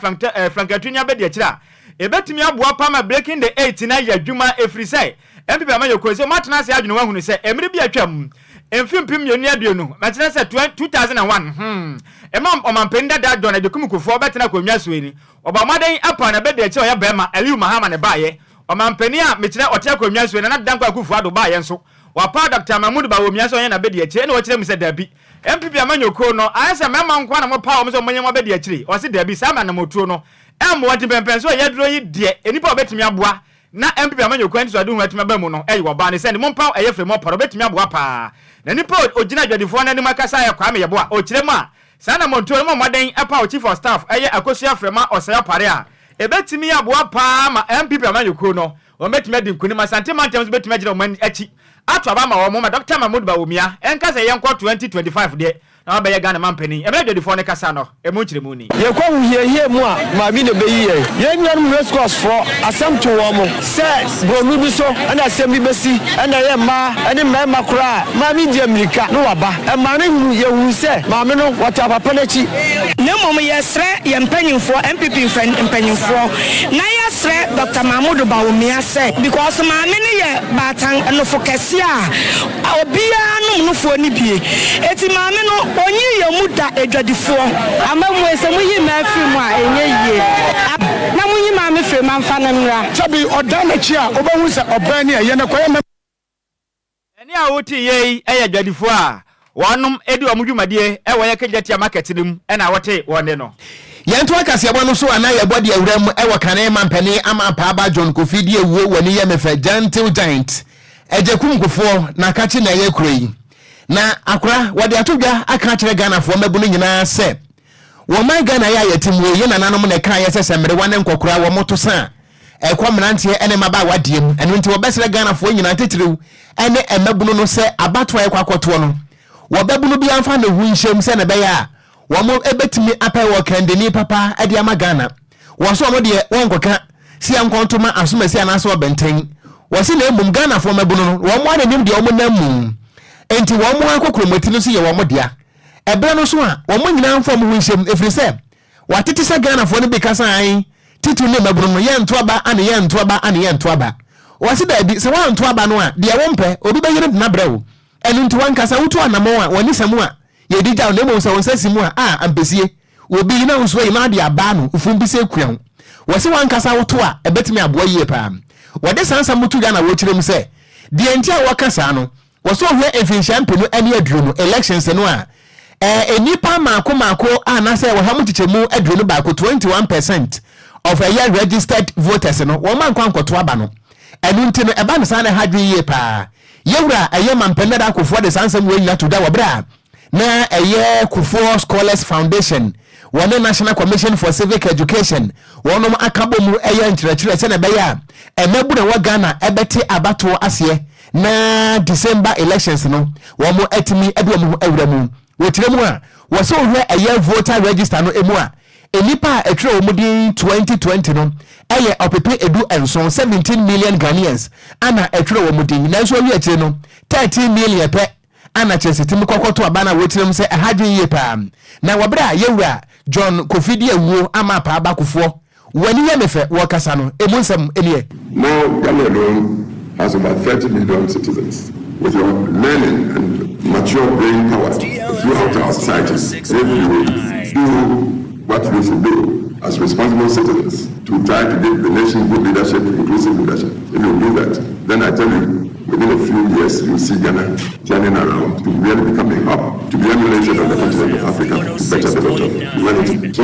frankatunya abede kira ebetimi aboa pa ma breaking the 8 na yadwuma efri se MPP amanyoko se matena se adwunu wahunu se emri bi atwam emfimpim yoni aduonu matena se 2001 ema o mampeni da don na dekum kufo betena konwa sueni oba moden apa na bede kira o ya bema Aliu Mahama ne baye o mampeni a mekire ote konwa sueni na dankwa kufu ado baye nso wapa Dr. Mahmoud Bawumia so na bede kira na wo kire mu se dabi MPP amanyoko no ayese mema nkwa na mo pa o mo so monye mo bede kire o se dabi sama na motuo no emo wati pempen so yedro yi de enipa obetimi aboa na MPP amanyoko nti so adu nwatimi ba mu no eyi oba ne se ne mompa eyefre mo paro betimi aboa pa na nipa ogina dwadifo na ni makasa ya kwa me yeboa o kire mu a sana montuo mo moden epa o chief of staff eye akosua frema osaya pare a ebetimi aboa pa ma MPP amanyoko no o betimi adi nkuni masante mantem betimi agire o man achi atwa ba ma wo mo ma Dr. Mahmoud Bawumia enka se yenko 2025 de na ba ye Ghana mampani ebe dwadifo ne kasa no emu kire mu ni ye kwa huye mu a ma bi ne be yi ye nyan race course for asem to wo mo se bronu bi so ana asem bi besi ana ye ma ani ma kura ma bi di America no waba e ma ne hu ye hu se ma me no wata papa na chi ne mom ye sre ye mpanyimfo MPP mpanyimfo na ye sre Dr. Mahmoud Bawumia se because ma me ne ye batan no fokese a obia no fo ni bie eti ma me no onyi ye muda edwadifo amamu ese mu yi ma afi mu a enye yie na mu yi ma me fre ma mfa na mra sabi odana chi a obahu se obani a ye na koye eni a woti ye eye dwadifo a wonum edi omdwumadie e wo ye kejatia market nim e na wote wonde no yento akase abo no so ana ye body awuram e wo kane mampani ama pa ba John Kofi die wuo woni ye mefa gentle giant ejekum kofo na kachi na ye kuroi na akura wode atodwa aka kire Ghana fo mabu no nyina se wo man Ghana ya yetimwe ye nananom na kan ye sesemre wane nkokura wo moto sa ekwamnante ene maba wadiem eno nti wo besere Ghana fo nyina tetirew ene emabu no se abato ye kwakoto no wo babu no bi amfa na hu nhyem se na be ya wo mo ebetimi apai wo kandeni papa ade ama Ghana wo so mo de wonkoka si ankontoma asomasi anase obenten wo se na embum Ghana fo mabu no wo mo anem de wo mo namu enti wo mo akokromoti no so ye wo mo dia ebra no so a wo mo nyina mfo mo hunhyem efiri se watete se Ghana fo no bi kasa an titu ne mabru no ye ntoaba ane ye ntoaba ane ye ntoaba wo se da bi se wa ntoaba no a de wo mpe obi be yire na brawo enu nti wan kasa wutu anamo a woni samu a ye dija no mo so wonsasi mu a ampesie obi na nso ye na de aba no ufum bi se kuan wo se wan kasa wutu a ebetimi aboa yie pa wo de sansa mutu Ghana wo kirem se de enti a wakasa no wo so hwe efinhyia mpenu ane aduro no elections no a enipa mako a na se wo ha mutichemu aduro no ba ko 21% of a year registered voters no wo man kwankoto aba no enu nti no eba no sana hadwe yie pa yewura eye mampenda da kofo de sansam we nyina to da wobra na eye kofo scholars foundation one national commission for civic education wonom akabo mu eye nkyerɛkyerɛ se na be ya emebu na wa Ghana ebeti abato ase na December elections no wo mo atimi ade mo awura mu wotire mu a wo so hwe eye voter register no emu a enipa etwe wo mudi 2020 no eye opepe edu enso 17 million Ghanaians ana etwe wo mudi na so wi akire no 13 million pe ana chesitimi kokoto abana wotirem se ahadwe yie pa na wabra yewura John Kofi die wuo ama pa abakofo wani ye mefe wo kasa no emunsam eniye now Ghana alone has about 30 million citizens with your learning and mature brain power throughout our society. If you do what we should do as responsible citizens to try to give the nation good leadership, inclusive leadership, if you do that, then I tell you, within a few years, you'll see Ghana turning around to really become a hub, to be emulated on the continent of Africa, better developed humanity. So,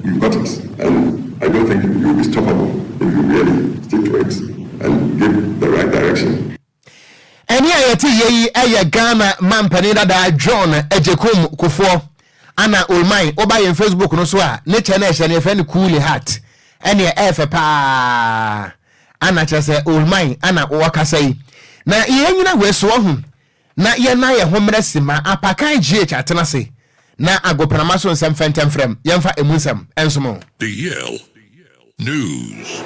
you've got it. And I don't think you'll be stoppable if you really stick to it and give the right direction. Eni yɛte yɛyi ɛyɛ Ghana mampani dada John Ejekum Kufo ana Olmai oba yɛn Facebook no so a ne kyɛ na ɛhyɛ ne yɛfɛ ne cool hat ɛne ɛfɛ paa ana kyɛ sɛ Olmai ana wɔkasa yi na yɛnyina wɛso ho na yɛna yɛ homrɛ sima apakan GH atena se na agoprama so nsɛm fɛntɛm frɛm yɛmfa emu nsɛm ɛnsomo DL News.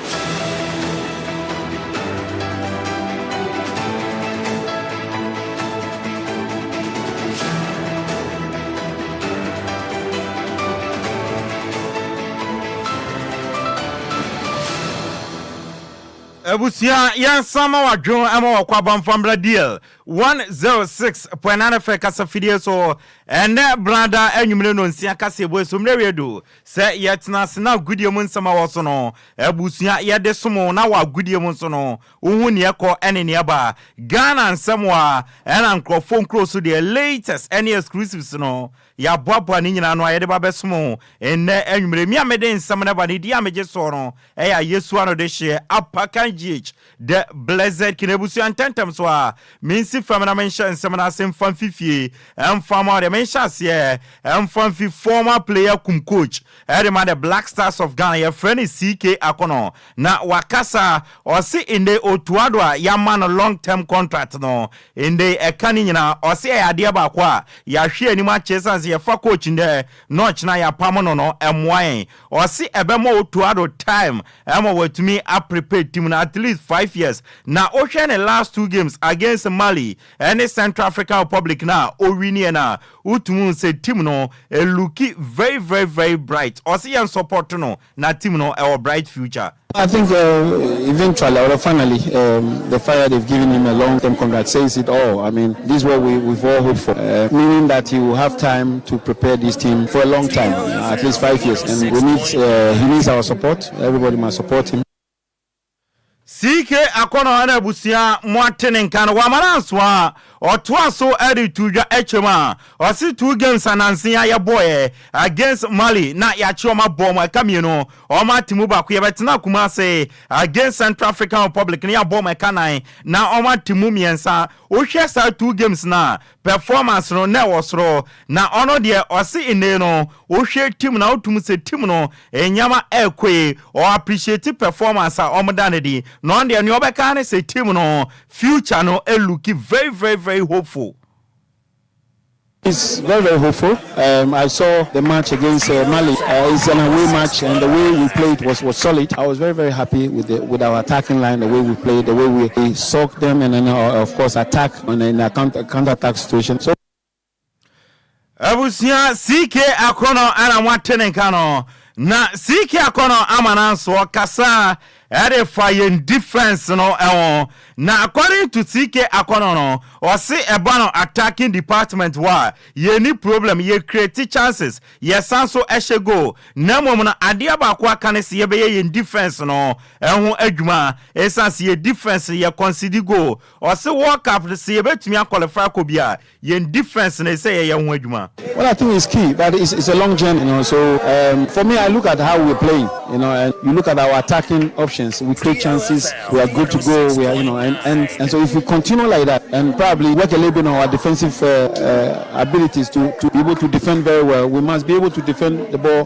Ebusia yansama wadwo ama wakwa bamfambra deal 106.9 fe kasa fidie so ene brada enwumre no nsia kasa ebo so mrewedo se yetna sena gudie mu nsama wo so no ebusia yede somo na wa gudie mu so no uhu ne ekọ ene ne aba Ghana nsamwa ena nkrofo nkro so the latest any exclusives no ya boabo ni nyina no ayede ba besomo ene enwumre mi amede nsam na ba ne dia meje so no eya Yesu ano de hye apakan GH the blessed kinebusu antentem so a minsi famana mention semana sem fan fifie fama de mention se fan fi former player kum coach edema the Black Stars of Ghana your friend is CK Akono na wakasa osi inde otuado a ya man long term contract no inde ekani nyina osi ya ade ba kwa ya hwe ani ma chesa se ya fa coach inde no china ya pamono no emwan osi ebemo otuado time emo watumi a prepare team na at least 5 years na ocean the last 2 games against Mali and Central African Republic na owini na utumu say team no looky very very very bright or see and support no na team no our bright future. I think eventually or finally the fire they've given him a long-term contract says it all. I mean, this is what we've all hoped for, meaning that he will have time to prepare this team for a long time, at least 5 years, and he needs our support. Everybody must support him. CK Akono ana busia mwatene nkano wa maranswa otwa so edi tuja echema osi 2 games anansia ya boy against Mali na ya chioma bom kamino o ma timu ba ku yebetena kuma se against Central African Republic na ya bom kanan na o ma timu miensa o hwe sa 2 games na performance no na wosro na ono de osi ine no o hwe team na otum se team no enyama ekwe o appreciate performance a omdanedi no on the Nyobeka say team no future no looking very very very hopeful. It's very very hopeful. I saw the match against Mali. It's an away match, and the way we played was solid. I was very very happy with our attacking line, the way we played, the way we soaked them, and then of course attack on a counter attack situation. So Abusia CK Akono ana mwatene nkano na CK Akono amananso kasa ere fire difference no na according to CK Akono no or say ebano attacking department wa ye ni problem ye create chances ye sanso ehye go na mom na ade abakwa kan se ye be ye difference no ehun adwuma essence ye difference ye consider go or say world cup se ye betumi qualify ko bia ye difference na say ye ehun adwuma. Well, I think it's key, but it's a long journey, you know. So for me, I look at how we're playing, you know, and you look at our attacking options. We create chances. We are good to go. We are, you know, and so if we continue like that and probably work a little bit on our defensive abilities to be able to defend very well, we must be able to defend the ball.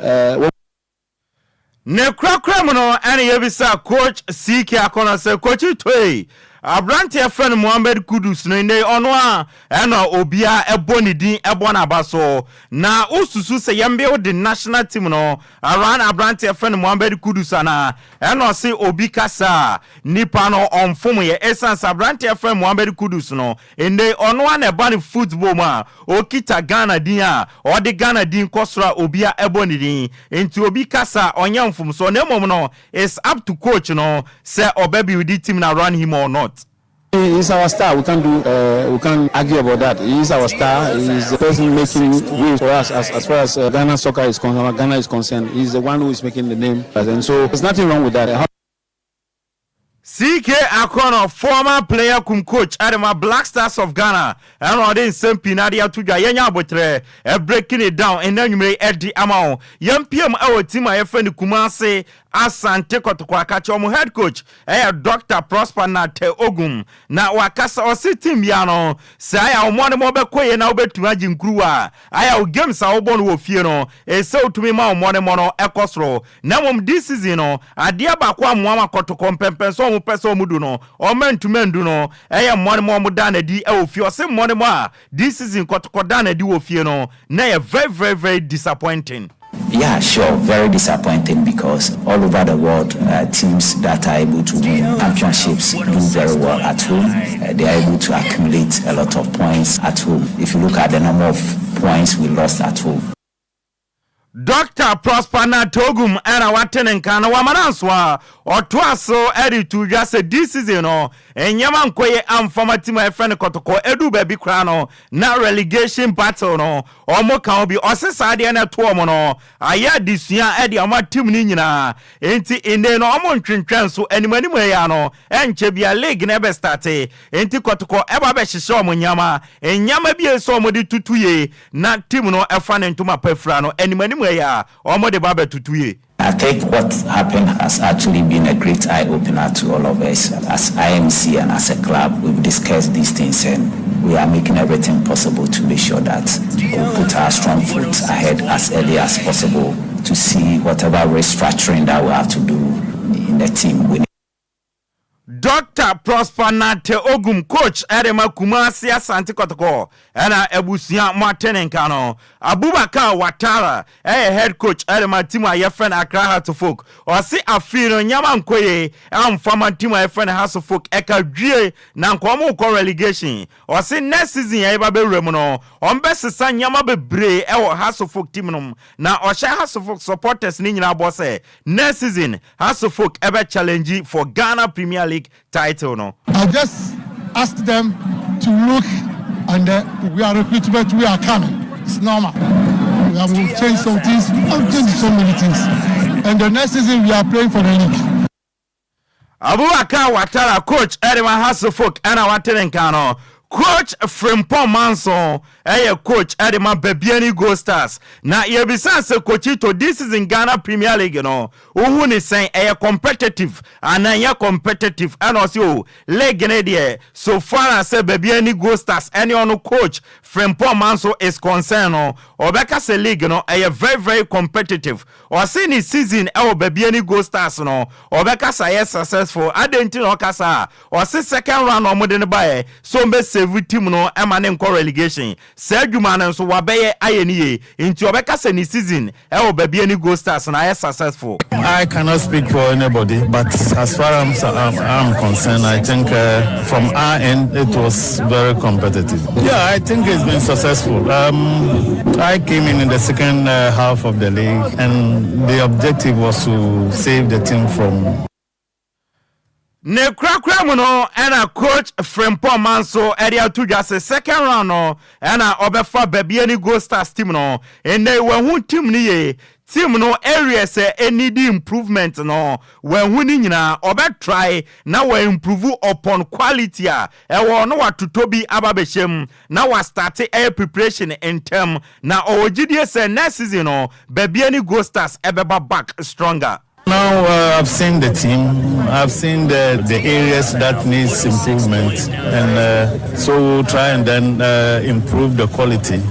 Ne krakra mo no ene yebisa coach CK Akono say coach toy Abrante friend Mohammed Kudus no ne ono a ena obia eboni din ebona baso na ususu se yembe o the national team no around Abrante friend Mohammed Kudus ana ena se obi kasa nipa no onfom ye essence Abrante friend Mohammed Kudus no ende ono a na ban football ma o kita Ghana din a o de Ghana din kosra obia eboni din enti obi kasa onye mfom so na mom no is up to coach no say obabi with the team na run him or not. He's our star. We can't argue about that. He's our star. He's the person making waves for us as far as Ghana soccer is concerned. Ghana is concerned. He's the one who is making the name, and so there's nothing wrong with that. CK Akono, former player cum coach at my Black Stars of Ghana, and I didn't send Pinadia to Jayanya Botre, breaking it down, and then you may add the amount. Young PM, our team, my friend Kumase, Asante Kotokwakachomu head coach, Dr. Prosper Nate Ogum, na wakasa or sitting Yano, say I am one more Bekoy and I'll bet to Ajin Krua. I have games our born with Fiano, a so to me, my mono, Ecosro. Now, this is a dear Bakwa Mama Kotokom Peso Muduno, or men to men do no, I am one more Mudana di Elfio, same one more. This is in Kotokodana do Fiano, nay, very, very, very disappointing. Yeah, sure, very disappointing because all over the world, teams that are able to win championships do very well at home. They are able to accumulate a lot of points at home. If you look at the number of points we lost at home. Dr. Prosper Natogum and our tenant can wamananswa or twaso edit to just a this season and Yaman Koye am former team my friend Kotoko Edu Baby Crano na relegation battle no or more can be Osasadi and a Tuomono. I had this year Eddie Ama team Nina ain't in the normal transfer any money mayano and Chebia leg never started ain't Kotoko ever be show Munyama and Yama be a somebody to 2 year not team no a fan into my pefrano any money. I think what happened has actually been a great eye-opener to all of us. As IMC and as a club, we've discussed these things and we are making everything possible to make sure that we put our strong foot ahead as early as possible to see whatever restructuring that we have to do in the team. Dr. Prosper Nate Ogum coach Edema Kumasi Asante Kotoko and Ebusia Martin Nkano Abubakar Watara head coach Edema Tima your friend Accra to folk or see a feel Nyaman Koye former Tima your friend House of Folk Eka Drie Nankwamo ko relegation or see next season Ebabe Remono on best son Yamabe Bre House of Folk Timnum now or share House of Folk supporters Nina Bosse next season House of Folk ever challenge for Ghana Premier League title no. I just asked them to look and we are recruitment, we are coming. It's normal. We have changed some things, we have changed so many things. And the next season we are playing for the league. Abubakar Watara coach Edema Hasselfolk and Awaterenkano. Coach Frimpong Manson, coach Edema Bebiani Go Stars. Now, you be saying, Coachito, this is in Ghana Premier League, Who is saying, competitive, and then competitive, and also, leg so far as Bebiani Go Stars, any on coach Frimpong Manson is concerned, or Becca League, very, very competitive. Or seeing his season, Bebiani Go Stars, or Becca say successful, I didn't know Casa, or say second round or more than buy, so every team no emane nko relegation say adwuma nso wabeye ayenie into obeka say ni season baby any Go Stars na successful. I cannot speak for anybody, but as far as I'm concerned, I think from our end it was very competitive. Yeah, I think it's been successful. I came in the second half of the league and the objective was to save the team from ne krakra mu no and coach Frimpong Manso area to just a second round no and obefa baby any Go Stars team no and they were team ni team no areas need improvement no when winning na obe try now we improve upon quality e no watotobi ababeshem now we start preparation in term na ogidie say next season no baby any Go Stars ebeba back stronger. Now I've seen the team, I've seen the areas that needs improvement, and so we'll try and then improve the quality,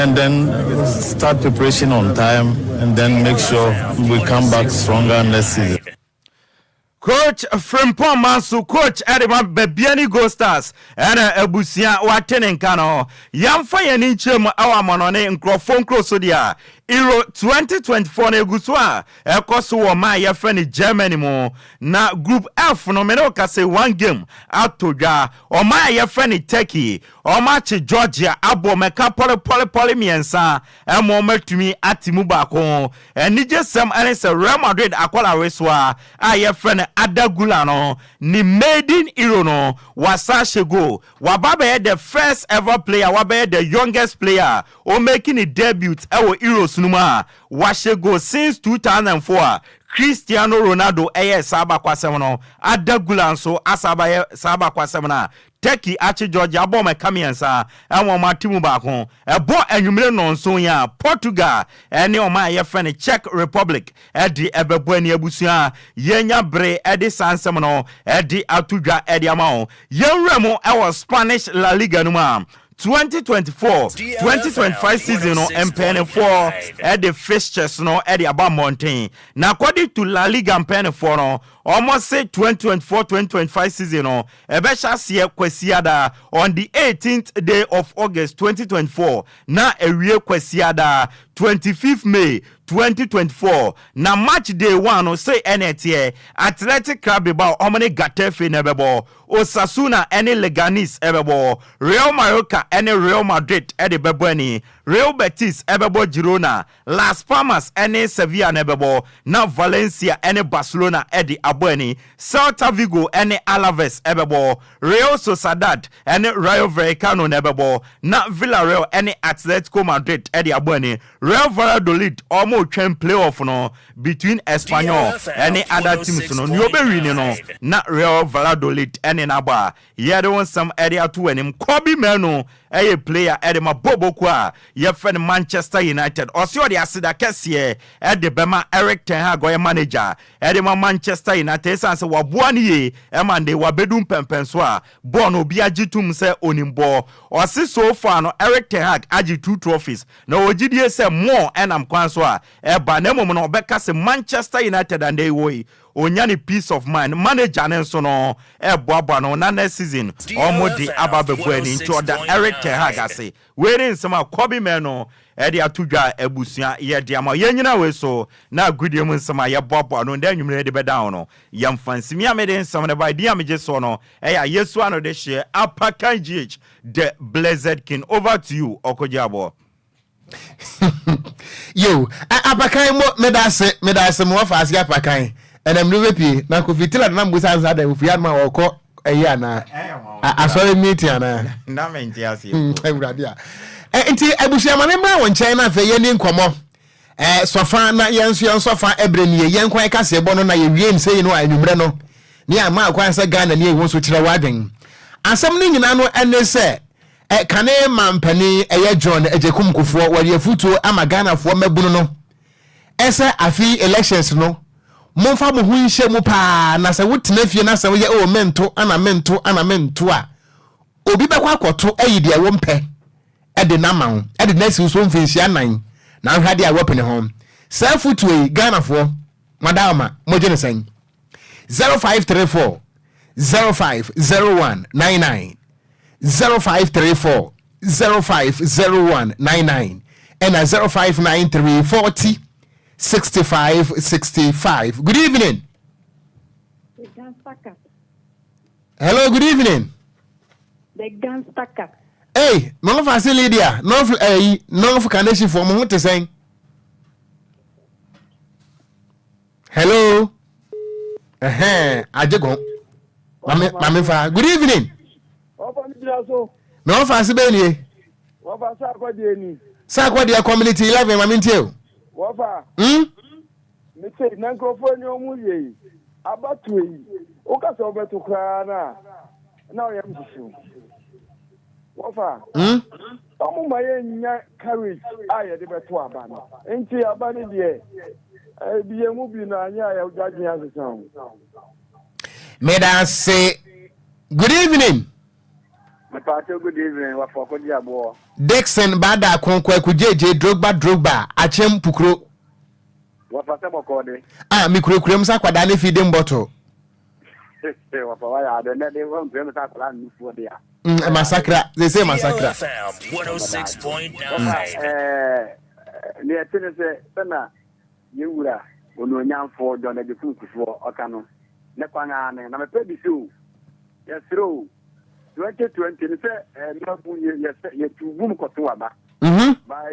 and then start preparation on time, and then make sure we come back stronger next season. Coach Frimpong Manso, coach Edema Bebiani Go Stars, and Ebusia Watenenkano, Yamfa Yaninchum, our monone, and Crofon Crosodia. Euro 2024 neguswa ekoso wo ma ya friend Germany mo na group F no me no ka say one game atodwa o ma ya friend Turkey o match Georgia abo meka pole miensa e mo matumi atimu ba ko eni jesem ane se Real Madrid akwala reswa a ya friend Adagula no ni made in Euro no wasashe go wababe the first ever player wababe the youngest player o making a debut e wo Euro Numa washe go since 2004 Cristiano Ronaldo saba kwasem no adagula nso asaba saba kwasem na Turkey achi Georgia aboma kamiensa enwo matimu baako ebo enwumre no nso ya Portugal ene oma ye friend Czech Republic edi ebebo ani abusua yenya bre edi sansem no edi atudwa edi amao yenwremu ewo Spanish La Liga no ma 2024-2025 season no empene for the fixtures no at the Aba Mountain. Now according to La Liga empene for no almost say 2024-2025 season no ebesha sie kwesiada on the 18th day of August 2024 na ewie kwesiada 25th May 2024 na match day 1 no say NTA Athletic Club Bilbao omane Getafe nebebo Osasuna ene Leganes ebebo Real Mallorca ene Real Madrid ede bebani Real Betis ebebo Girona Las Palmas ene Sevilla nebebo na Valencia ene Barcelona ede abani Celta Vigo ene Alaves ebebo Real Sociedad ene Rayo Vallecano nebebo na Villarreal ene Atletico Madrid ede abani Real Valladolid almost train playoff no between Espanyol and other teams no Nyobe no na Real Valladolid and Naba yede won some area to enim Kobe Meno a player edema Bobo kwa ye friend Manchester United also the asida kese e de bema Eric Ten Hag go manager edema Manchester United sanse wabuani ye e man de wabedum pempenso a bon obi agitum se onimbo o si so far no Eric Ten Hag agi 2 trophies na ogidie se more enam kwanso a e ba na mum no beka se Manchester United and they woy onyani peace of mind manager nenso no e boaba no na next season omodi ababebuani nti oda Eric Ten Hag ase wearing some Kobe Meno e de atudwa ebusua ye de ama yenyina we so na agudie mu nsama ye boaba no nda nwumre de beda no yam fansimi amede nsama ne ba dia meje so no e ya Yesu ano de hye Apakan GH the blessed king. Over to you Okogyeabour. Yo Apakan mo medase mo fa asia Apakan and mrepi na ko fitila na mbusa nza da ofian ma woko eya na asori meeting na na menti asie ewurade a enti abusia ma memra won chen na fe ye ni nkomo sofa na yenso sofa ebrenie yen kwan kase bo no na ye wie nsei no anwumre no ni ama akwan se Ghana ni ewo so kire wadwen asam ni nyina no ene se kane mampani eye John ejekum kufuo wari afutuo ama Ghana fo mabunu no ese afi elections no monfa mo hu nhye mu pa na se wotena fie na se wo ye o mento ana mento a obi bekwa akoto ayidi a wo mpe e de na ma e de na si so mfinsi anan na hwade a wopene ho se futuo Ghana fo madama mo je ne sen 0534 050199 0534 050199 and 059340 6565. Good evening. Hello, good evening. The Gunstacker. Hey, no of us, Lydia. No of Carnation for moment to say. Hello. I just go. Mamma, good evening. No of us, Benny. Sakwadia community 11, I mean, too. Wafa. Me say nankofo omu ye. Abatu yi. O ka so beto kra na o yam susu. Wafa. Omu maye nya courage aye de beto aba no. Enti aba ne de biye mu bi na anya ya ujagin asesan. Meda say good evening. Good evening, Okogyeabour. Dixon Bada Konkwa Kujeje Drogba Achem Pukro. What was the code? Mikro Kremsa Kwadane feeding bottle. Massacre, they say massacre. 106.9. Near Tennessee, Sena, you were when young for John the Food for Okano. Nepana, and I'm a baby shoe. Yes, through. 2020 ni say ye tu boom ko to aba by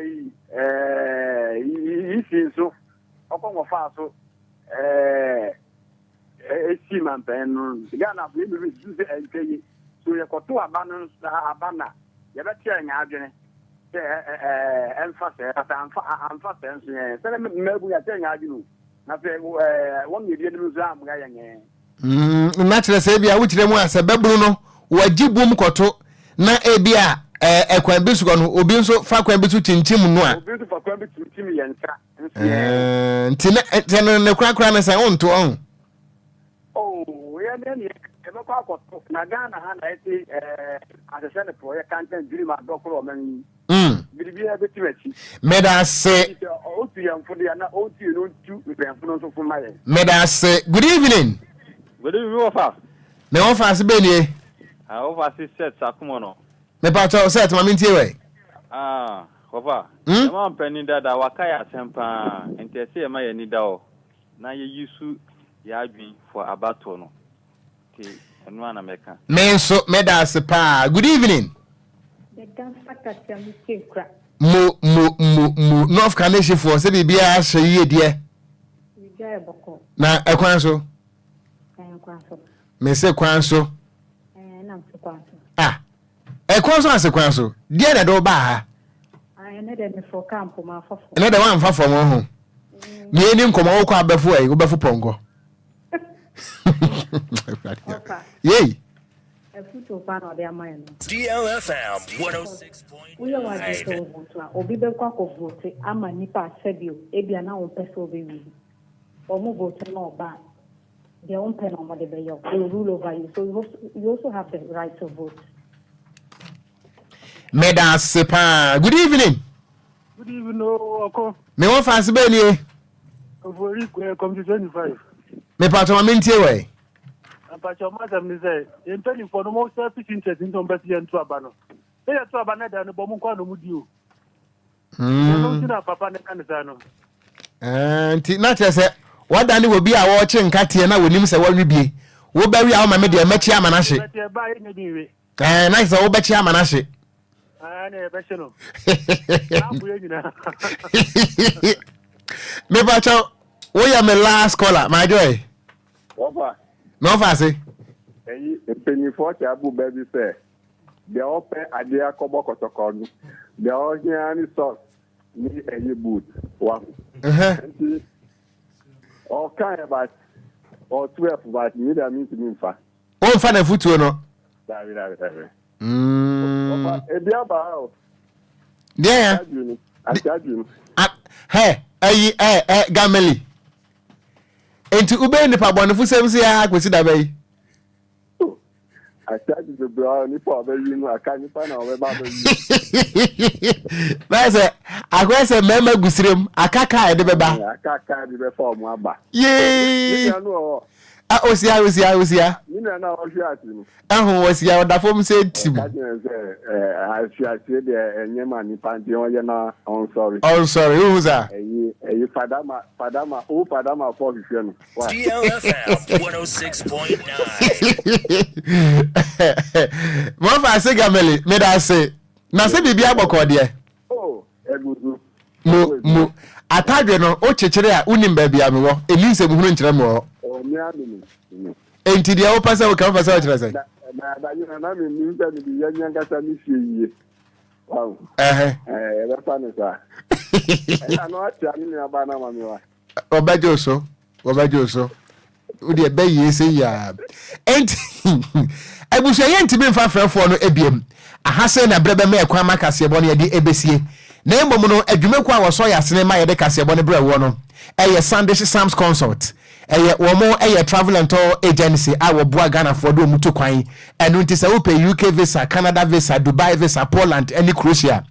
isi so okon fa so esi man pen Ghana we be say enkeyi so ye ko to aba no aba na ye be tia nya adwene say emphasize amfa sense ye say me bu ya tia nya adwene na fe won ye die no zam ga yen natural say bia wo kire mu ase bebru no wagibum koto na ebia ekwan bi suko no obi nso fa kwan bi su chinchim no a obi nso fa kwan bi chinchim yen ka ntina ne krakra na say onto on ya ne e be kwa koto na Ghana ha na eti asese ne project content dream adokoro men bibia betimachi meda say o tu yan fo dia na o tu no tu ben fo no so fo maye meda say good evening Wofa. Me wofa se be nie. Wofa se set sakumo no. Me pa to set ma mintie we. Wofa. E ma mpani dada wakaya sempa entese e ma ye ni da o. Na ye yisu ya adwin for abato no. Ti enu ana meka. Me so me da se pa. Good evening. The dance factor am kra. Mo North Carnation for se bibia hye yie de. Okogyeabour. Na ekwan so. Me say kwan so. Na so kwan so. Ekwan so ase kwan so. Die na do ba ha. Ne de me for camp ma fofo. Ne de wan fa fo mo ho. Me eni nkomo wo kwa befo wo befo pongo. Yey. Efuto pa no de amaye no. DLFM 106.9. We are so vote. Obi be kwa ko vote ama nipa asebio ebia na won pese obi wi. Omo vote no ba. Their own pen on what they will rule over you. So you also have the right to vote. Meda Sepa. Good evening. Good evening, Oko. Me won fancy be ni. Over come to 25. Me part of mintie we. Apacho madam ni say, in penny for no more selfish interest in somebody and to abano. They are to abana than the bomb kwa no mudio. No tina papa ne kanisano. Not say what Danny will be a watching Katia na wonim say what we be. Wo bury our mamma dear Mechi Amanashi. Nice old Bechi Amanashi. Me bacho, we are my last caller, my joy. No fancy. Penny for Abu baby say. The open idea kobo kotokonu. The original sauce ni any boot. One. Or kind about or 12 but me that means me fa. Oh, fan a foot no. That. Yeah. I charge you. Hey, Gameli. Enti ube ni pa bonu fu sem se ya kwesi da bai. I charge the bro ni pa ba yi no aka ni pa na we ba ba yi. Ba se agwese mema gusirem akaka e de beba. Akaka de be form aba. Yee. Osia. Ni na na o hwa ati no. Osia da fom se tim. I see the nyema ni panti on ye na on sorry. Oh sorry, who's that? Padama for hwe no. DLFM 106.9. Mo fa se Gameli, me da se. Na se bibia bokọ de. Oh, egudu. Mo atadwe no o chechire a unim ba bia me wo. Elise mu hunu nkyere mo. Oh, me ami ni. Enti dia o pasa o kan pasa o chire se. Na me ni nta ni bi yanya ngasa ni hie. Wow. Ba fa ni sa. No ati ani ni aba na ma mi wa. Obajo so. U de be yi se ya. Enti ebuso ye ntimi mfa frefo no ebiem. Ahase na brebe me ekwa makase bo no ye de ebesie. Na embom no adwumekwa wo so ya sene ma ye de kase bo no bre wo no. Eye Sunday Sam's Consult. Eye womo eye travel and tour agency awo boa Ghana for do mutu kwan. Enu nti se wo pe UK visa, Canada visa, Dubai visa, Poland, any Croatia.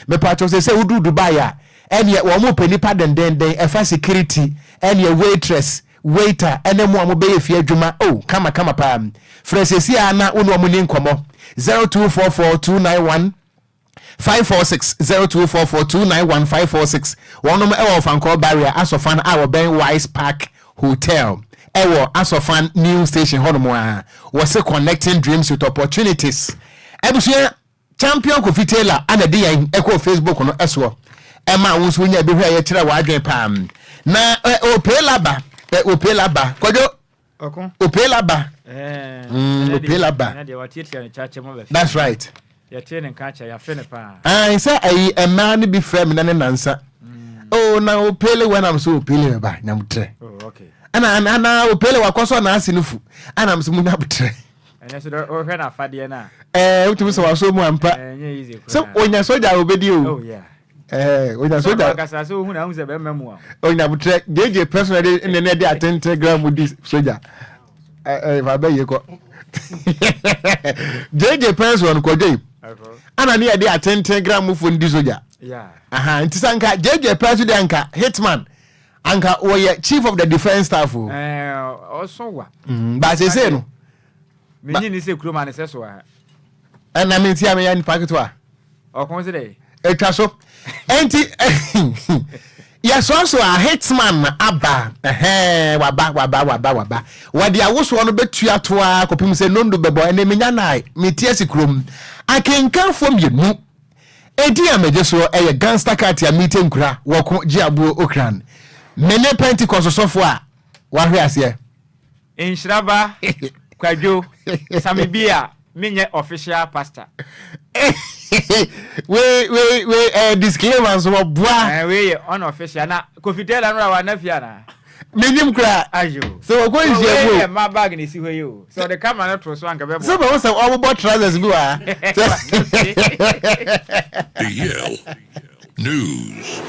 Me patcho se udu Dubai ya. Ene womo pe nipa den efa security, ene waitress, waiter, ene mo amobe ye fie adwuma. Oh, kama pa. Fresesi ana wonu amuni nkomo. 0244291546 0244291546 wonom ewo fanko barrier asofan awo ben Wise Park Hotel ewo asofan new station honomo a was connecting dreams with opportunities ebusia champion Kofi Taylor anade yan eko Facebook no eso ema wonso nya be hwa ye kire wa adwen pam na opelaba Kwadwo opelaba opelaba that's right. Ya training catch ya fene pa. Say a man be frame na nansa. Oh na opele when I'm so opele ba na mutre. ana opele wakoso na asinufu ana msimunya butre ene so do hwe na fade na utumi so waso mu ampa so onya soja obedi o oh yeah onya soja kasa so hu na hu se be memu a onya butre jeje personally ne de atente gram di soja fa be yeko jeje person ko dey ana ne de atente gram fu ndi soja yeah aha ntisanka jeje person anka hitman anka oye chief of the defense staff also wa ba se say no menyi ni se kuroma ne se so ha ana me tia me ya ni paketo a okon se dey etwa so enti ya so a hitman aba waba wadi awoso no betua to a kopim se nondo bebo ene menya nai metie sikrom akenkan fom yenu edi ameje so eye gangster cat ya meeting nkura Okogyeabour Ocran mene Pentecost sofo a wahwe ase Nhyiraba Kwadwo Sammy bia menye official pastor we disclaimer so boa we unofficial na kofitela no wa nafia na menim kura ayo so Okogyeabour we my bag ni si hoyo so the camera na tro so anka bebo so be say obo trousers bi wa DL News.